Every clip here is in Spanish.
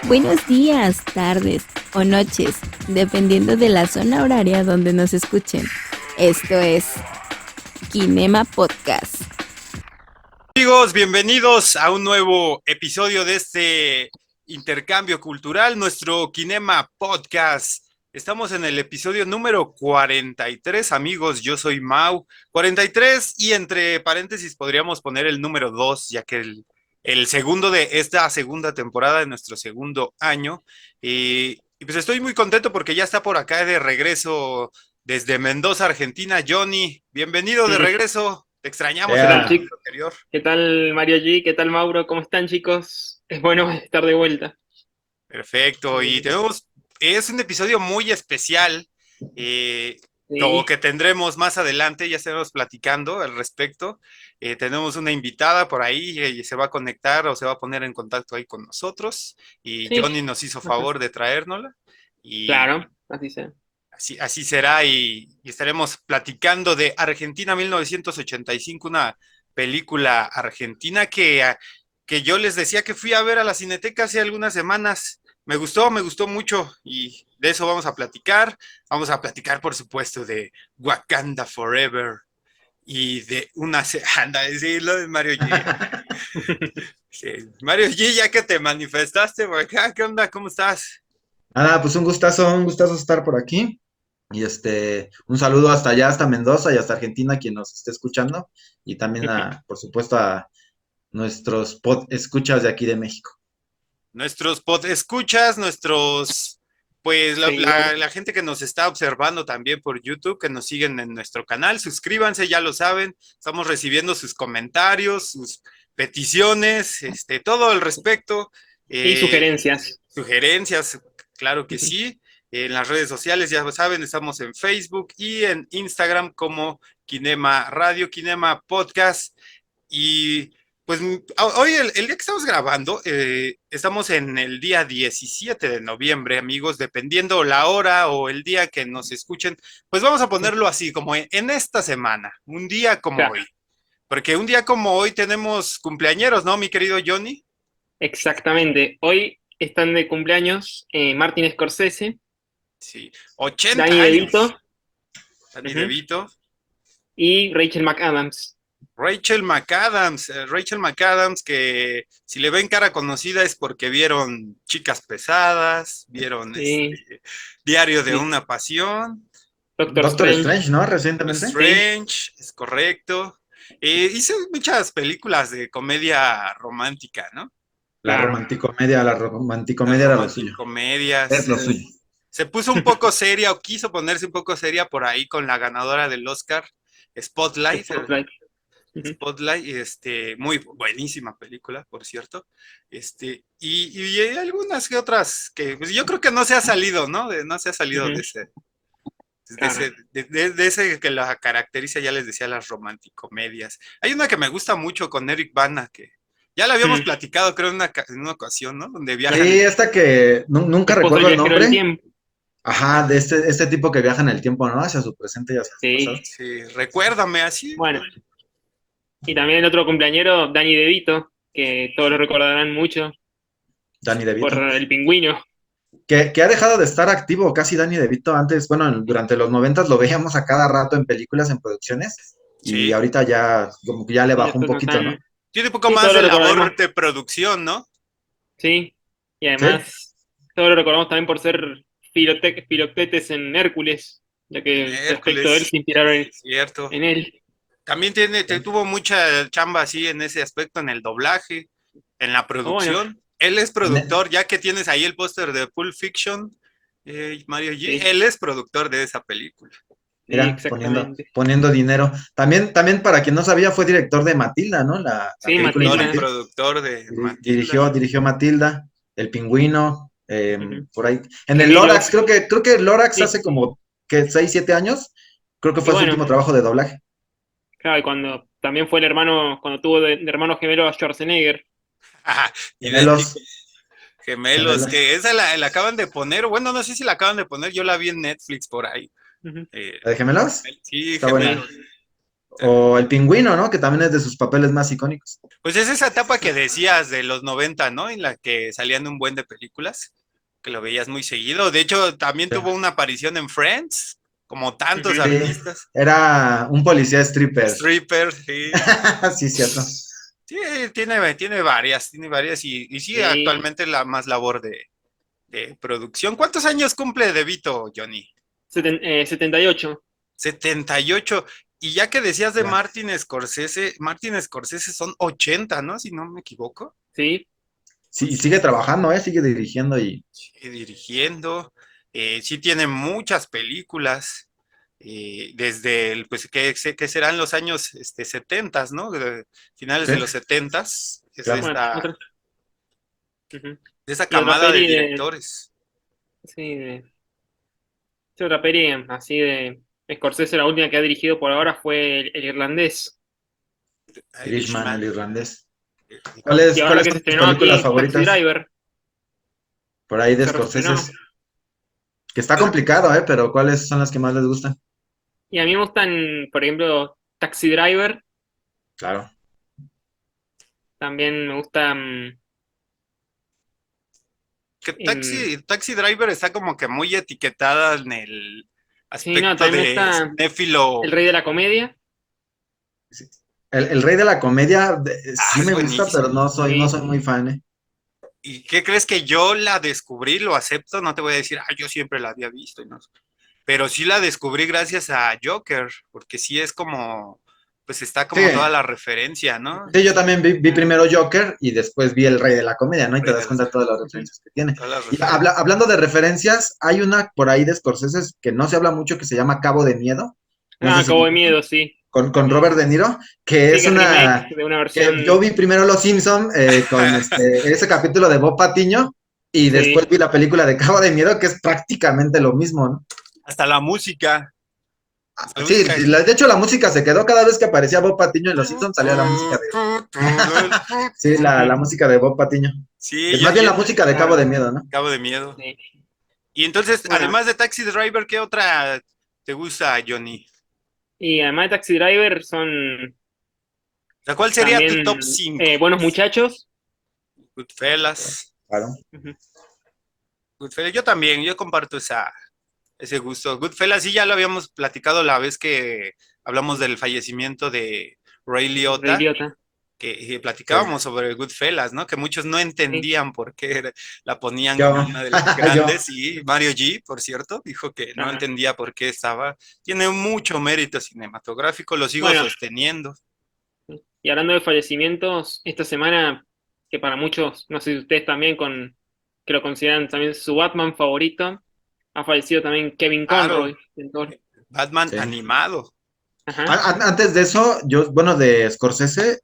Buenos días, tardes o noches, dependiendo de la zona horaria donde nos escuchen. Esto es Kinema Podcast. Amigos, bienvenidos a un nuevo episodio de este intercambio cultural, nuestro Kinema Podcast. Estamos en el episodio número 43, amigos. Yo soy Mau. 43 y entre paréntesis podríamos poner el número 2, ya que el segundo de esta segunda temporada de nuestro segundo año. Y pues estoy muy contento porque ya está por acá de regreso desde Mendoza, Argentina, Johnny. Bienvenido de regreso. Te extrañamos en el Yeah. anterior. ¿Qué tal Mario G? ¿Qué tal Mauro? ¿Cómo están, chicos? Es bueno estar de vuelta. Perfecto. Y es un episodio muy especial, Sí. que tendremos más adelante, ya estaremos platicando al respecto. Tenemos una invitada por ahí y se va a conectar o se va a poner en contacto ahí con nosotros. Y Sí. Johnny nos hizo favor de traérnosla. Y Claro, así sea. así será. Y estaremos platicando de Argentina 1985, una película argentina que yo les decía que fui a ver a la Cineteca hace algunas semanas. Me gustó mucho y de eso vamos a platicar. Vamos a platicar, por supuesto, de Wakanda Forever y de anda, sí, lo de Mario G. Sí, Mario G, ya que te manifestaste por acá, ¿qué onda? ¿Cómo estás? Pues un gustazo estar por aquí. Y un saludo hasta allá, hasta Mendoza y hasta Argentina, quien nos esté escuchando. Y también por supuesto, a nuestros pod escuchas de aquí de México. Nuestros pod escuchas, pues Seguidores. la gente que nos está observando también por YouTube, que nos siguen en nuestro canal, suscríbanse, ya lo saben, estamos recibiendo sus comentarios, sus peticiones, todo al respecto, Y eh, sugerencias. sugerencias, claro que sí, en las redes sociales, ya lo saben, estamos en Facebook y en Instagram como Kinema Radio, Kinema Podcast. Y pues hoy, el día que estamos grabando, estamos en el día 17 de noviembre, amigos, dependiendo la hora o el día que nos escuchen, pues vamos a ponerlo así, como en esta semana, un día como Claro, hoy. Porque un día como hoy tenemos cumpleañeros, ¿no, mi querido Johnny? exactamente. Hoy están de cumpleaños Martin Scorsese, Sí, 80 Danny años. DeVito, Danny ujú, DeVito. y Rachel McAdams. Rachel McAdams, que si le ven cara conocida es porque vieron Chicas Pesadas, vieron Sí. Diario de Sí. una Pasión, Doctor Doctor Strange. Strange, ¿no? Doctor Recientemente. Sí. Strange, es correcto. Hizo muchas películas de comedia romántica, ¿no? Claro. La Las romanticomedia era lo suyo. romanticomedias. Es lo suyo. Se puso un poco seria o quiso ponerse un poco seria por ahí con la ganadora del Oscar, Spotlight. Spotlight. Ujú. Spotlight, muy buenísima película, por cierto. Y hay algunas que otras que pues, yo creo que no se ha salido, ¿no? No se ha salido Ujú. Claro. de ese que la caracteriza, ya les decía, las romanticomedias. Hay una que me gusta mucho con Eric Bana, que ya la habíamos Mm. platicado, creo, en una ocasión, ¿no? Donde viajan. Sí, esta que nunca Esposo del recuerdo el viajero del nombre. tiempo. Ajá, de este tipo que viaja en el tiempo, ¿no? Hacia su presente y hacia su pasado. Sí. Sí, recuérdame así. Bueno, y también el otro cumpleañero, Danny DeVito, que todos lo recordarán mucho Danny por DeVito. El Pingüino. Que ha dejado de estar activo casi Danny DeVito antes, bueno, durante los 90 lo veíamos a cada rato en películas, en producciones, y Sí. ahorita ya como que ya le Y bajó un después no poquito, ¿no? están. Tiene un poco Sí, más todos lo de recordaremos. labor de producción, ¿no? Sí, y ¿Sí? además todos lo recordamos también por ser filoctetes en Hércules, ya En que respecto a él Hércules, se inspiraron cierto. en él. También tuvo mucha chamba así en ese aspecto, en el doblaje, en la Oh, bueno, producción. Él es Ne- productor, ya que tienes ahí el póster de Pulp Fiction, Mario G. sí, Él es productor de esa película. sí, Mira, poniendo, exactamente. poniendo dinero. También para quien no sabía, fue director de Matilda, ¿no? La Sí, película Director y Matilda. infantil. productor de Matilda. Dirigió Matilda, El Pingüino, Ujú. por ahí. En el Lorax, Gemelos. creo que Lorax Sí, hace como que 6 7 años, creo que y fue su bueno, último trabajo de doblaje. claro, y cuando también fue el hermano, cuando tuvo de hermano gemelo a Schwarzenegger. Gemelos, Idéntico. Gemelos, gemelos. que esa la acaban de poner, bueno, no sé si la acaban de poner, yo la vi en Netflix por ahí. Ujú. Eh, ¿La de gemelos? sí, Está buena. gemelos. Sí, O El Pingüino, ¿no? Que también es de sus papeles más icónicos. Pues es esa etapa que decías de los 90, ¿no? En la que salían un buen de películas, que lo veías muy seguido. De hecho, también Sí. tuvo una aparición en Friends, como tantos Ujú. Sí, artistas. era un policía stripper. Stripper, sí. Sí, cierto. Sí, tiene varias, y sí, Sí. actualmente la más labor de producción. ¿Cuántos años cumple De Vito, Johnny? 78. 78. Y ya que decías de Ya. Martin Scorsese son 80, ¿no? Si no me equivoco. Sí. Sí, y sigue trabajando, sigue dirigiendo y Sigue dirigiendo. Sí tiene muchas películas. Desde pues, que serán los años 70, ¿no? Finales sí, de los 70, es de claro. Bueno, esta, otra. Ujú. de esa Y otra camada de peli directores. sí, sí, otra peli así de Scorsese, la última que ha dirigido por ahora fue El Irlandés. Irishman, el Irishman. irlandés. Y ahora ¿Cuáles que se son tus estrenó películas aquí Taxi favoritas? Driver, Por ahí de se Scorsese. reestrenó. Que está complicado, pero ¿cuáles son las que más les gustan? Y a mí me gustan, por ejemplo, Taxi Driver. Claro. También me gusta Que em, Taxi Driver está como que muy etiquetada en el sí, no, aspecto también me de gusta cinéfilo. El Rey de la Comedia. Sí. El rey de la comedia sí Es me gusta, pero buenísimo. no Sí. soy muy fan, ¿eh? ¿Y qué crees que yo la descubrí? Lo acepto, no te voy a decir, yo siempre la había visto, y no sé. Pero sí la descubrí gracias a Joker, porque sí es como, pues está Sí, como toda la referencia, ¿no? sí, yo también vi primero Joker y después vi El Rey de la Comedia, ¿no? Y te Rey das de las- cuenta de todas las Ujú. referencias que tiene. Todas las Y referencias. hablando de referencias, hay una por ahí de Scorsese que no se habla mucho que se llama Cabo de Miedo. No sé si Cabo de Miedo, sí. con Robert De Niro, que Sí, es que es remake una de una que yo versión. vi primero Los Simpson con ese capítulo de Bob Patiño y después Sí. vi la película de Cabo de Miedo, que es prácticamente lo mismo, ¿no? Hasta la música. La Sí, música. de hecho la música se quedó cada vez que aparecía Bob Patiño en Los Simpsons, salía la música de... Sí, la Ujú. música de Bob Patiño. Sí, Más bien la música de Cabo de Miedo, ¿no? Cabo de Miedo. Sí. Y entonces, Bueno, además de Taxi Driver, ¿qué otra te gusta, Johnny? y además de Taxi Driver son O sea, ¿cuál sería tu top también 5? Buenos Muchachos. Goodfellas. Claro. Ujú. Goodfellas, yo también, yo comparto ese gusto. Goodfellas, sí, ya lo habíamos platicado la vez que hablamos del fallecimiento de Ray Ray Liotta, Liotta. que Sí. platicábamos sobre Goodfellas, ¿no? Que muchos no Sí. entendían por qué la ponían Yo, como una de las yo, grandes, y Mario G, por cierto, dijo que no Ajá. entendía por qué estaba. Tiene mucho mérito cinematográfico, lo sigo Bueno, sosteniendo. y hablando de fallecimientos, esta semana, que para muchos, no sé si ustedes también, que lo consideran también su Batman favorito, ha fallecido también Kevin Claro, Conroy. Pintor. Batman sí. animado. Ajá. Antes de eso, bueno, de Scorsese,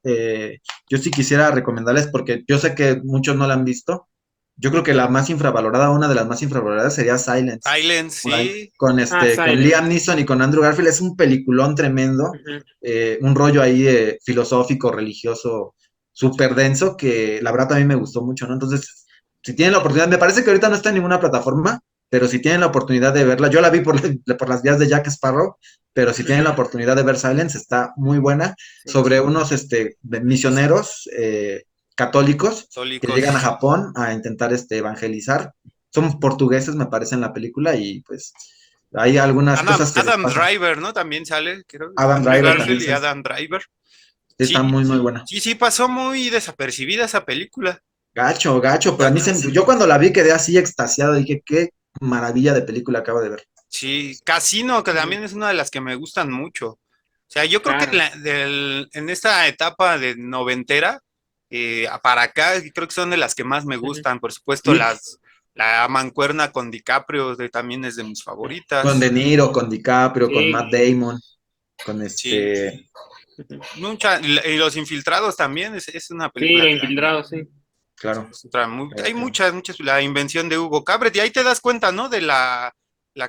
yo sí quisiera recomendarles, porque yo sé que muchos no la han visto. Yo creo que la más infravalorada, una de las más infravaloradas sería Silence. Silence, Por ahí, sí. con Silent. Liam Neeson y con Andrew Garfield, es un peliculón tremendo, Ujú. un rollo ahí filosófico, religioso, súper denso, que la verdad también me gustó mucho, ¿no? Entonces, si tienen la oportunidad, me parece que ahorita no está en ninguna plataforma, pero si tienen la oportunidad de verla, yo la vi por las vías de Jack Sparrow, pero si tienen la oportunidad de ver Silence, está muy buena, Sí. sobre unos misioneros católicos que llegan a Católicos. Japón a intentar evangelizar. Son portugueses, me parece, en la película, y pues hay algunas cosas que les Adam pasan. Driver, ¿no? También sale, creo. Adam Andrew Driver también Garfield y sí, Adam Driver. está Sí, muy, muy buena. sí, pasó muy desapercibida esa película. Gacho, gacho, pero a mí Gacho. yo cuando la vi quedé así extasiado, dije, qué maravilla de película acabo de ver. Sí, Casino, que Ujú. también es una de las que me gustan mucho. O sea, yo creo que Claro. en esta etapa de noventera, para acá, creo que son de las que más me Ujú. gustan. Por supuesto, Sí, la mancuerna con DiCaprio también es de mis con favoritas. De Niro, con DiCaprio, con Sí. Matt Damon, con Sí, Ujú. y Los Infiltrados también es una Sí, película lo que infiltrado, sí. claro. hay Claro. muchas, la invención de Hugo Cabret, y ahí te das cuenta, ¿no? De la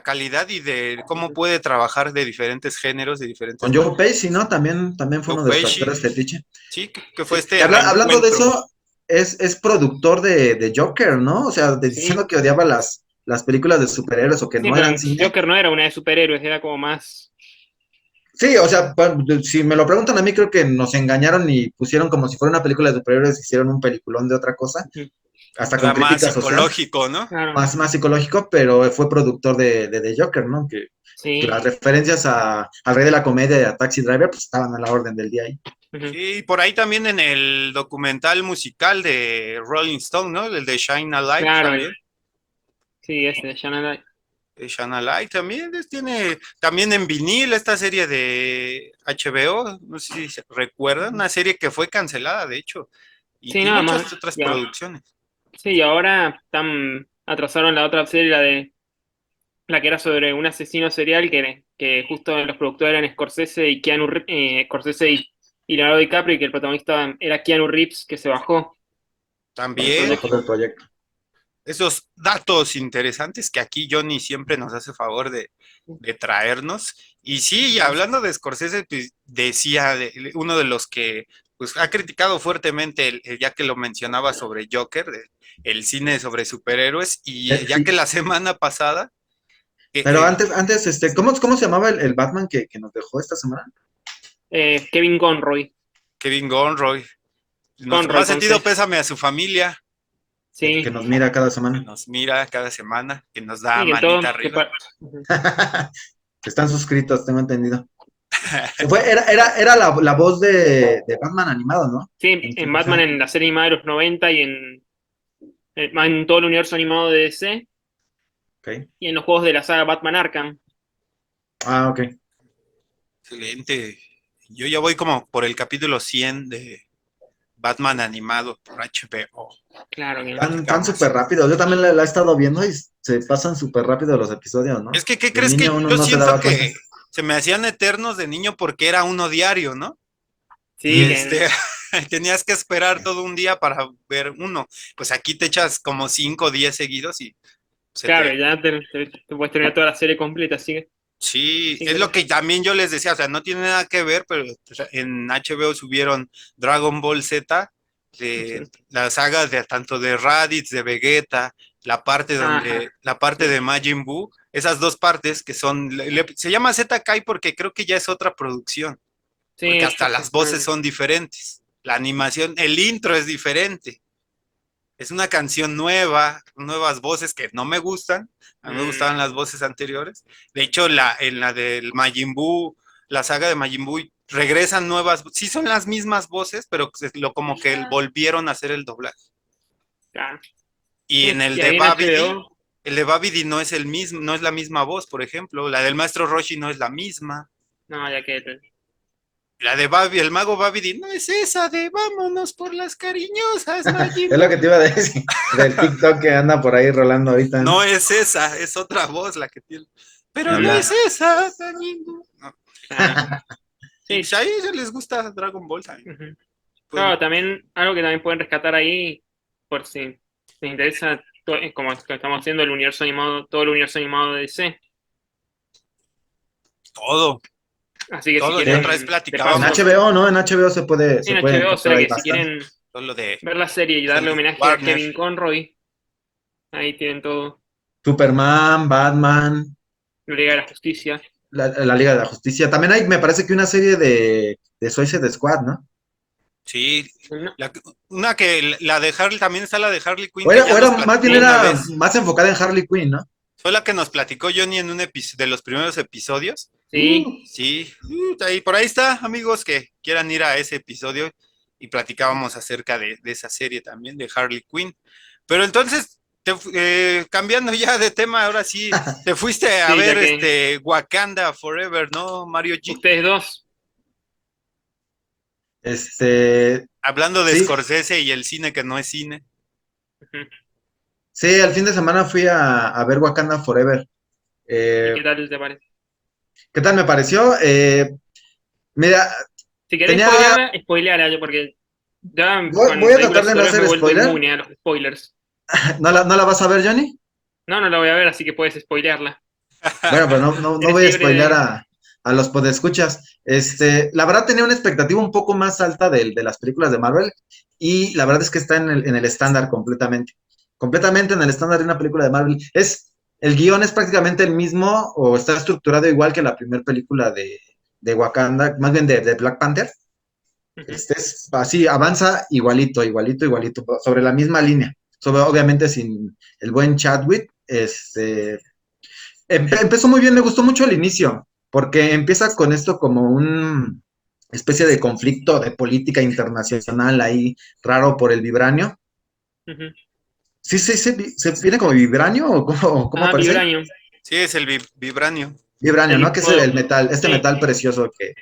calidad y de cómo puede trabajar de diferentes géneros, de diferentes Con Joe maneras. Pesci, ¿no? También fue Joe uno de sus Pesci, actores fetiche. sí, que fue Y este hablando de reencuentro. eso, es productor de Joker, ¿no? O sea, diciendo Sí. que odiaba las películas de superhéroes o que Sí, no pero eran cine. Joker no era una de superhéroes, era como más. Sí, o sea, si me lo preguntan a mí, creo que nos engañaron y pusieron como si fuera una película de superhéroes, hicieron un peliculón de otra cosa, Ujú. hasta con Era más crítica social, psicológico, ¿no? Claro, más psicológico, pero fue productor de The Joker, ¿no? Que las sí. referencias al rey de la comedia y a Taxi Driver, pues estaban a la orden del día ahí. Ujú. Sí, por ahí también en el documental musical de Rolling Stone, ¿no? El de Shine a Light Claro, también. sí, ese, ya no era- Shine a Light también tiene también en vinil esta serie de HBO, no sé si se recuerdan, una serie que fue cancelada, de hecho, Sí, y nada más. muchas otras Ya. producciones. Sí, y ahora atrasaron la otra serie, la que era sobre un asesino serial, que justo los productores eran Scorsese y Scorsese y Leonardo DiCaprio, y que el protagonista era Keanu Reeves, que se bajó del También Bajó proyecto. del proyecto. esos datos interesantes que aquí Johnny siempre nos hace favor de traernos. Y sí, hablando de Scorsese, pues, decía uno de los que pues, ha criticado fuertemente, ya que lo mencionaba sobre Joker, el cine sobre superhéroes, y ya que Sí. la semana pasada, Pero eh, antes, ¿cómo se llamaba el Batman que nos dejó esta semana? Kevin Conroy, Kevin Conroy, nuestro Conroy más con sentido C. pésame a su familia, Que Sí, nos mira cada que semana. nos mira cada semana, que nos da sí, que manita arriba. Ujú. Que están suscritos, tengo entendido. Era la voz de Batman animado, ¿no? Sí, En en Batman, televisión. en la serie animada de los 90 y en todo el universo animado de DC Ok. y en los juegos de la saga Batman Arkham. Ah, ok. Excelente. Yo ya voy como por el capítulo 100 de Batman animado por HBO. Claro que no. Tan súper Platicamos. rápido. Yo también la he estado viendo y se pasan súper rápido los episodios, Es ¿no? que, ¿qué De crees que niño uno yo no se siento daba cuenta. que se me hacían eternos de niño porque era uno diario, ¿no? Y Sí, que tenías que esperar todo un día para ver uno. Pues aquí te echas como 5 o 10 seguidos y se claro, te... ya te puedes terminar toda la serie completa, Sí, así es que lo que también yo les decía, o sea, no tiene nada que ver, pero pues, en HBO subieron Dragon Ball Z, sí. la saga de tanto de Raditz, de Vegeta, Ajá, la parte sí, de Majin Buu, esas dos partes que son, se llama Z Kai porque creo que ya es otra producción, porque sí, hasta las voces son diferentes, la animación, el intro es diferente. Es una canción nueva, nuevas voces que no me gustan. A mí me mm, gustaban las voces anteriores. De hecho, en la del Majin Buu, la saga de Majin Buu, regresan nuevas. Sí son las mismas voces, pero como que volvieron a hacer el doblaje. claro. Y en Sí, el y de ahí en Babidi, HBO, el de Babidi no es el mismo, no es la misma voz, por ejemplo. La del maestro Roshi no es la misma. no, ya que La de Babidi, el mago Babidi, no es esa de vámonos por las cariñosas, Majin Es lo que Buu. te iba a decir del TikTok que anda por ahí rolando ahorita, ¿no? No es esa, es otra voz la que tiene. Pero no ah, es esa, Tañingo. No. claro. Y Sí, pues a ellos les gusta Dragon Ball también. ujú. Pues, Claro, también algo que también pueden rescatar ahí, por si les interesa, como es que estamos haciendo el universo animado, todo el universo animado de DC. todo, Así que si todo. La otra vez quieren, de En paso, platicábamos HBO, ¿no? En HBO se puede, en se puede HBO, o encontrar sea ahí que si bastante. quieren todo lo de ver la serie y darle homenaje a Warner. Kevin Conroy, ahí tienen todo, Superman, Batman, la Liga de la Justicia. la Liga de la Justicia. También hay, me parece que una serie de Suicide Squad, ¿no? Sí, No, la, una que la de Harley, también está la de Harley Quinn O que era, ya o era nos más bien platicó una era vez. más enfocada en Harley Quinn, ¿no? Fue la que nos platicó Johnny en un episodio de los primeros episodios. sí, Sí, ahí, por ahí está, amigos que quieran ir a ese episodio y platicábamos acerca de esa serie también, de Harley Quinn. Pero entonces, cambiando ya de tema, ahora sí, te fuiste a sí, ver ya que Wakanda Forever, ¿no, Mario G? ustedes dos, Este, Hablando de sí, Scorsese y el cine que no es cine. ujú. sí, el fin de semana fui a ver Wakanda Forever. ¿Y Eh, qué tal te parece? ¿Qué tal me pareció? Mira, Si querés tenía, spoilearla, spoileala yo, porque ya voy con a tratar películas de de no superhéroes me he hacer vuelto spoiler. inmune a los spoilers. ¿No la vas a ver, Johnny? No, no la voy a ver, así que puedes spoilearla. Bueno, pero no Eres voy a libre spoilear de... a los podescuchas. La verdad tenía una expectativa un poco más alta de las películas de Marvel y la verdad es que está en el estándar completamente. Completamente en el estándar de una película de Marvel. El guión es prácticamente el mismo o está estructurado igual que la primera película de Wakanda, más bien de Black Panther, es así, avanza igualito, sobre la misma línea. Obviamente sin el buen Chadwick, empezó muy bien, me gustó mucho el inicio, porque empieza con esto como un especie de conflicto de política internacional ahí raro por el vibranio. Ujú. Sí, se viene como vibranio o cómo aparece. Vibranium. Sí, es el vibranio. Vibranio, El ¿no? Que es mismo, el metal, este sí, metal precioso sí, que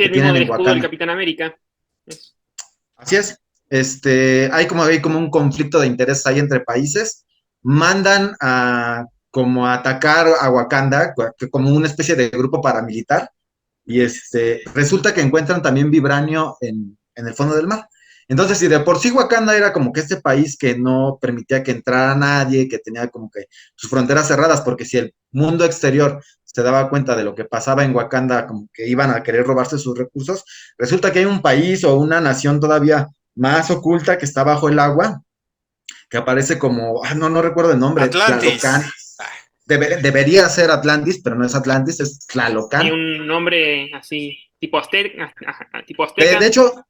el mismo tienen del en escudo del Wakanda. Capitán América. Es- Así es. Hay como un conflicto de interés ahí entre países. Mandan a como a atacar a Wakanda como una especie de grupo paramilitar y resulta que encuentran también vibranio en el fondo del mar. Entonces, si de por sí Wakanda era como que este país que no permitía que entrara nadie, que tenía como que sus fronteras cerradas, porque si el mundo exterior se daba cuenta de lo que pasaba en Wakanda, como que iban a querer robarse sus recursos, resulta que hay un país o una nación todavía más oculta que está bajo el agua, que aparece como, no recuerdo el nombre, Atlantis. Tlalocan. Debería ser Atlantis, pero no es Atlantis, es y Tlalocan. un nombre así, tipo azteca. Tipo De, azteca. de hecho,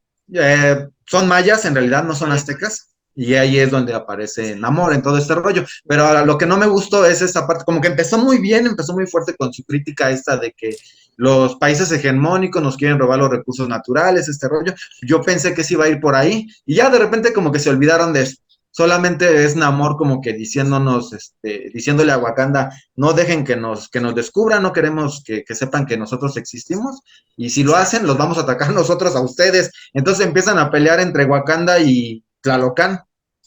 son mayas, en realidad no son Vale. aztecas, y ahí es donde aparece Namor en todo este rollo. Pero ahora, lo que no me gustó es esa parte, como que empezó muy bien, empezó muy fuerte con su crítica esta de que los países hegemónicos nos quieren robar los recursos naturales, este rollo. Yo pensé que sí iba a ir por ahí, y ya de repente como que se olvidaron de eso. Solamente es Namor como que diciéndole a Wakanda, no dejen que nos descubran, no queremos que sepan que nosotros existimos, y si lo hacen, los vamos a atacar nosotros a ustedes. Entonces empiezan a pelear entre Wakanda y Tlalocan.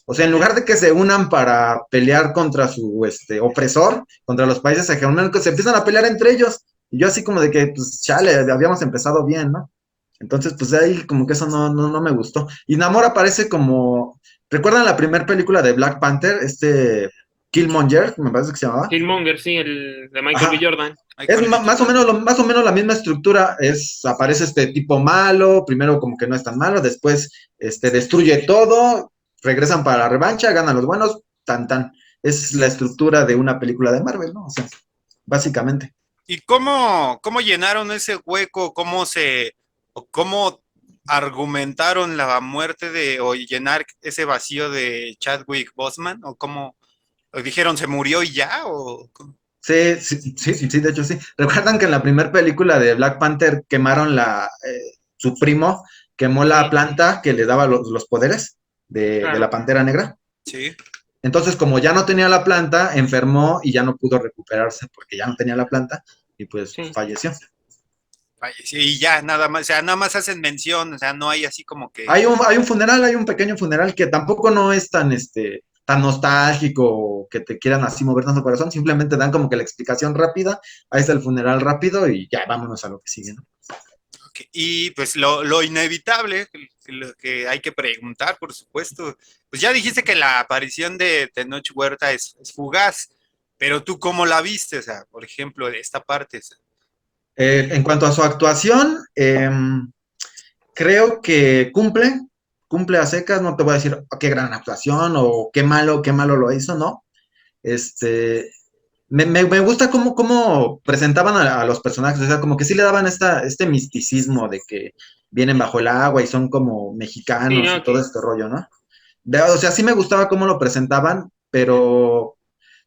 O sea, en lugar de que se unan para pelear contra su opresor, contra los países hegemónicos, se empiezan a pelear entre ellos. Y yo así como de que, pues, chale, habíamos empezado bien, ¿no? Entonces, pues de ahí como que eso no me gustó. Y Namor aparece como, ¿recuerdan la primera película de Black Panther? Killmonger, me parece que se llamaba. Killmonger, sí, el de Michael B. Ajá. Jordan. Es más o menos la misma estructura, aparece este tipo malo, primero como que no es tan malo, después destruye todo, regresan para la revancha, ganan los buenos, tan tan. Es la estructura de una película de Marvel, ¿no? O sea, básicamente. ¿Y cómo llenaron ese hueco? ¿Cómo argumentaron la muerte o llenar ese vacío de Chadwick Boseman? ¿O dijeron se murió y ya? Sí, sí, sí, sí, sí, de hecho sí. ¿Recuerdan que en la primera película de Black Panther quemaron su primo, quemó la Sí, planta que le daba los poderes de la claro. Pantera Negra? Sí. Entonces, como ya no tenía la planta, enfermó y ya no pudo recuperarse porque ya no tenía la planta y pues Sí. falleció. Falleció y ya, nada más, o sea, nada más hacen mención, o sea, no hay así como que, Hay un funeral, hay un pequeño funeral que tampoco no es tan nostálgico que te quieran así mover tanto el corazón, simplemente dan como que la explicación rápida, ahí está el funeral rápido y ya vámonos a lo que sigue, ¿no? y pues lo inevitable, lo que hay que preguntar, por supuesto, pues ya dijiste que la aparición de Tenoch Huerta es fugaz, pero tú cómo la viste, o sea, por ejemplo, de esta parte. O sea, En cuanto a su actuación, creo que cumple a secas, no te voy a decir "Oh, qué gran actuación o qué malo lo hizo, ¿no? Este, me gusta cómo presentaban a los personajes, o sea, como que sí le daban este misticismo de que vienen bajo el agua y son como Sí, mexicanos y no, todo este rollo, ¿no? O sea, sí me gustaba cómo lo presentaban, pero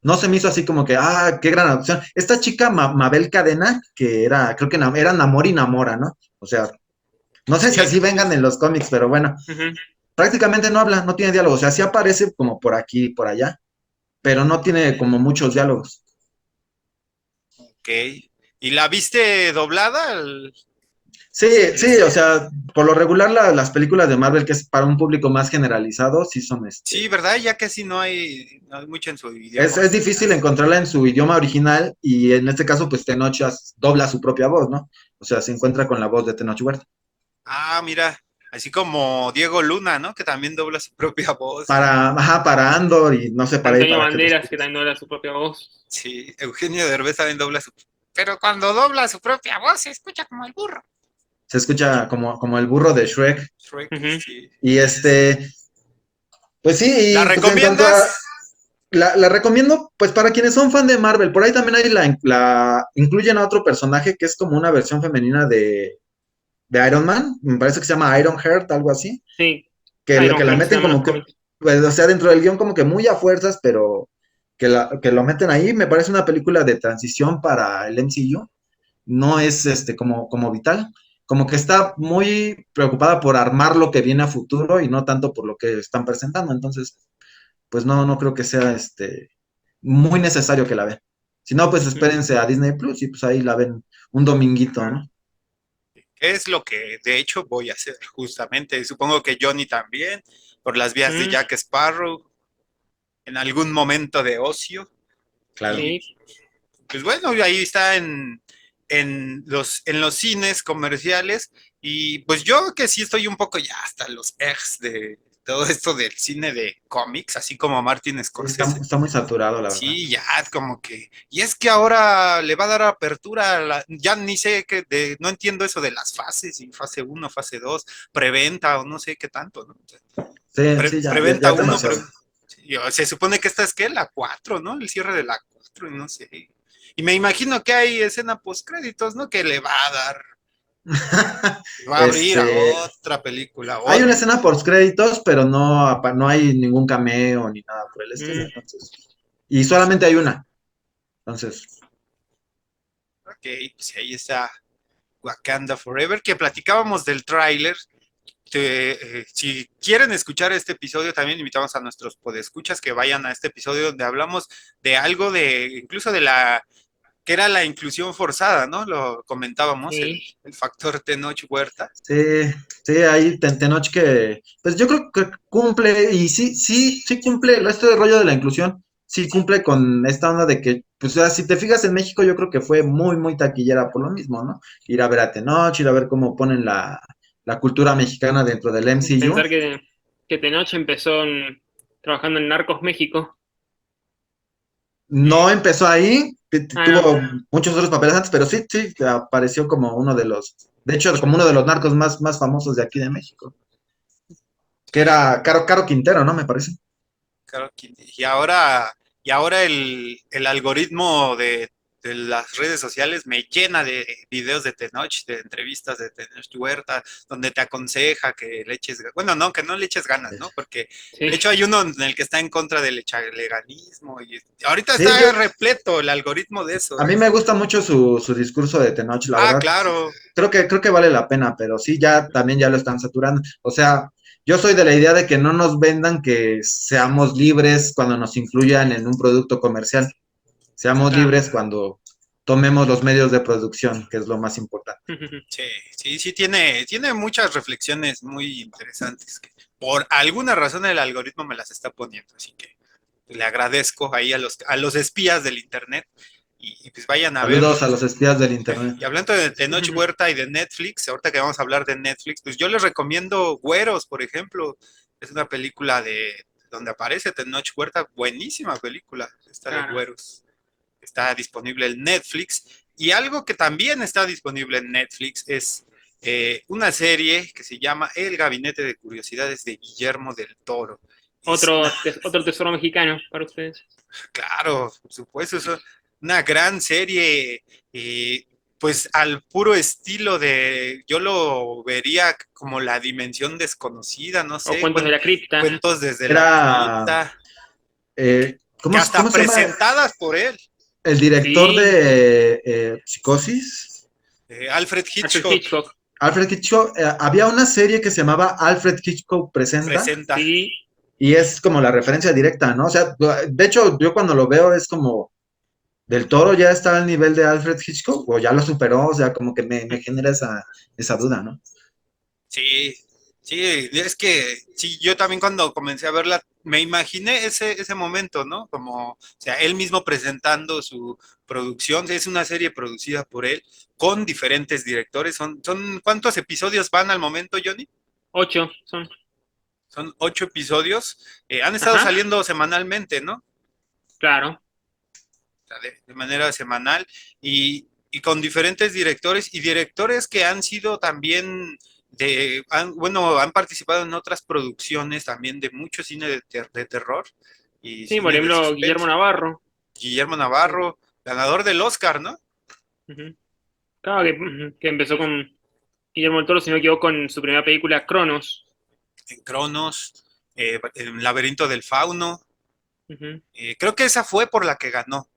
no se me hizo así como que, qué gran opción. Esta chica, Mabel Cadena, que creo que era Namor y Namora, ¿no? O sea, no sé si sí, así vengan en los cómics, pero bueno, ujú. prácticamente no habla, no tiene diálogo, o sea, sí aparece como por aquí y por allá, pero no tiene como muchos diálogos. ok. ¿Y la viste doblada? Sí, sí, o Este, sea, por lo regular las películas de Marvel, que es para un público más generalizado, sí son sí, ¿verdad? Ya casi no hay mucho en su idioma es difícil original. encontrarla en su idioma original y en este caso, pues Tenoch dobla su propia voz, ¿no? O sea, se encuentra con la voz de Tenoch Huerta. Ah, mira, así como Diego Luna, ¿no? Que también dobla su propia voz. Para Andor y no sé para ahí, Antonio para qué otras Banderas, que películas. también no era su propia voz. Sí, Eugenio Derbez también dobla su... Pero cuando dobla su propia voz se escucha como el burro. Se escucha como el burro de Shrek. Shrek, Ujú. sí. Y pues sí, ¿La y pues en cuanto a, recomiendas? La recomiendo, pues, para quienes son fan de Marvel. Por ahí también hay incluyen a otro personaje que es como una versión femenina de Iron Man. Me parece que se llama Iron Heart, algo así. Sí, Que la Ironheart se meten llama en como los que, cómics. pues, o sea, dentro del guión como que muy a fuerzas, pero que lo meten ahí. Me parece una película de transición para el MCU. No es como vital. Como que está muy preocupada por armar lo que viene a futuro y no tanto por lo que están presentando. Entonces, pues no creo que sea muy necesario que la vean. Si no, pues espérense a Disney Plus y pues ahí la ven un dominguito, ¿no? Es lo que de hecho voy a hacer justamente. Supongo que Johnny también, por las vías de Mm, Jack Sparrow, en algún momento de ocio. Claro. Y sí, pues bueno, ahí está en los cines comerciales. Y pues yo que sí estoy un poco ya hasta los ex de todo esto del cine de cómics, así como Martin Sí, está, Scorsese. está muy saturado, la verdad. Sí, ya es como que, y es que ahora le va a dar apertura, ya ni sé que, no entiendo eso de las fases, y fase uno, fase 2, preventa o no sé qué tanto, ¿no? O sea, Sí, sí, ya preventa es uno, demasiado. sí, se supone que esta es que la 4, ¿no? El cierre de la 4 y no sé. Y me imagino que hay escena post créditos, ¿no? Que le va a dar, va a abrir a Este, otra película, hay una escena post créditos, pero no hay ningún cameo ni nada por el estilo, mm, entonces. Y solamente hay una. Entonces, ok, pues ahí está Wakanda Forever, que platicábamos del tráiler. Si quieren escuchar este episodio, también invitamos a nuestros podescuchas que vayan a este episodio donde hablamos de algo incluso de que era la inclusión forzada, ¿no? Lo comentábamos, el, sí. el factor Tenoch Huerta. sí, sí, ahí Tenoch que, pues yo creo que cumple, y sí cumple, este rollo de la inclusión, sí cumple con esta onda de que, pues o sea, si te fijas en México, yo creo que fue muy, muy taquillera por lo mismo, ¿no? Ir a ver a Tenoch, ir a ver cómo ponen la cultura mexicana dentro del MCU. Pensar que Tenoch empezó trabajando en Narcos México. No empezó ahí, Ah, no. tuvo muchos otros papeles antes, pero sí, apareció como uno de de hecho, como uno de los narcos más famosos de aquí de México, que Sí, era Caro Quintero, ¿no? Me parece. claro. Y ahora el algoritmo de las redes sociales me llena de videos de Tenoch, de entrevistas de Tenoch Huerta, donde te aconseja que le eches, bueno, no, que no le eches ganas, ¿no? Porque de Sí. hecho hay uno en el que está en contra del legalismo y ahorita Sí, yo, está repleto el algoritmo de eso, a mí ¿eh? me gusta mucho su discurso de Tenoch, la Ah, verdad. claro, Creo que vale la pena, pero sí, también ya lo están saturando. O sea, yo soy de la idea de que no nos vendan que seamos libres cuando nos incluyan en un producto comercial. Seamos Ah. libres cuando tomemos los medios de producción, que es lo más importante. sí, sí, tiene muchas reflexiones muy interesantes que por alguna razón el algoritmo me las está poniendo, así que le agradezco ahí a los espías del internet y pues vayan a ver. Saludos a los espías del internet. Y hablando de Tenoch Huerta y de Netflix, ahorita que vamos a hablar de Netflix, pues yo les recomiendo Güeros, por ejemplo. Es una película donde aparece Tenoch Huerta, buenísima película, esta de Ah, Güeros. Está disponible en Netflix. Y algo que también está disponible en Netflix es una serie que se llama El Gabinete de Curiosidades de Guillermo del Toro. Es una, otro tesoro mexicano para ustedes. claro, por supuesto, es una gran serie, pues al puro estilo yo lo vería como la dimensión desconocida, no O sé, cuentos de la cripta. cuentos desde la Era, cripta, ¿cómo, que hasta cómo se llama? presentadas por él, El director Sí, de Psicosis, Alfred Alfred Hitchcock Hitchcock. Alfred Hitchcock. Había una serie que se llamaba Alfred Hitchcock Presenta presenta. Sí, y es como la referencia directa, ¿no? O sea, de hecho, yo cuando lo veo es como, ¿Del Toro ya está al nivel de Alfred Hitchcock o ya lo superó? O sea, como que me genera esa duda, ¿no? Sí, sí, es que sí, yo también cuando comencé a verla, me imaginé ese momento, ¿no? Como, o sea, él mismo presentando su producción, es una serie producida por él, con diferentes directores. ¿Cuántos episodios van al momento, Johnny? 8 son. Son 8 episodios. Han estado Ajá, saliendo semanalmente, ¿no? claro. O sea, de manera semanal y con diferentes directores y directores que han sido también bueno, han participado en otras producciones también de mucho cine de terror. y Sí, por cine de ejemplo, Guillermo suspenso. Navarro. Guillermo Navarro, ganador del Oscar, ¿no? Ujú. Claro que empezó con Guillermo del Toro, si no me equivoco, con su primera película, Cronos. En Cronos, en Laberinto del Fauno. Ujú. Creo que esa fue por la que ganó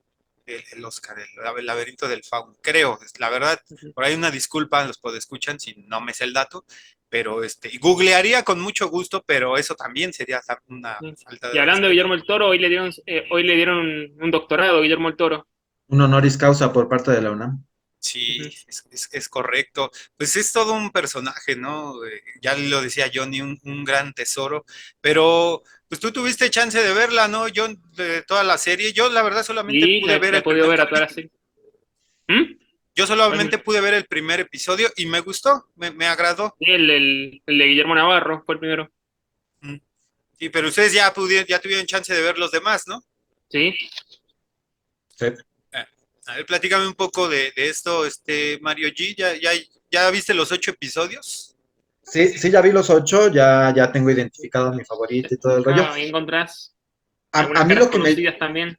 el Oscar, el Laberinto del Fauno. Creo, la verdad, Ujú. por ahí una disculpa a los podescuchan si no me sé el dato, pero y googlearía con mucho gusto, pero eso también sería una Sí. falta Y de hablando de respeto. Guillermo del Toro, hoy le dieron un doctorado a Guillermo del Toro. Un honoris causa por parte de la UNAM. Sí, Ujú. es correcto. Pues es todo un personaje, ¿no? Ya lo decía Johnny, un gran tesoro, pero pues tú tuviste chance de verla, ¿no? Yo de toda la serie, yo la verdad solamente Y pude ver la he el podido primer ver a toda la capítulo. serie. ¿Mm? Yo ¿Cuál solamente me- pude ver el primer episodio y me gustó, me agradó. Sí, el de Guillermo Navarro fue el primero. Mm. Sí, pero ustedes ya tuvieron chance de ver los demás, ¿no? Sí. Sí. Eh, A ver, platícame un poco de esto, Mario G. ¿Ya viste los 8 episodios? Sí, sí, ya vi los 8, ya tengo identificado mi favorito y todo el rollo. Claro, ahí encontrás A, algunas a mí caras lo que me, conocidas también.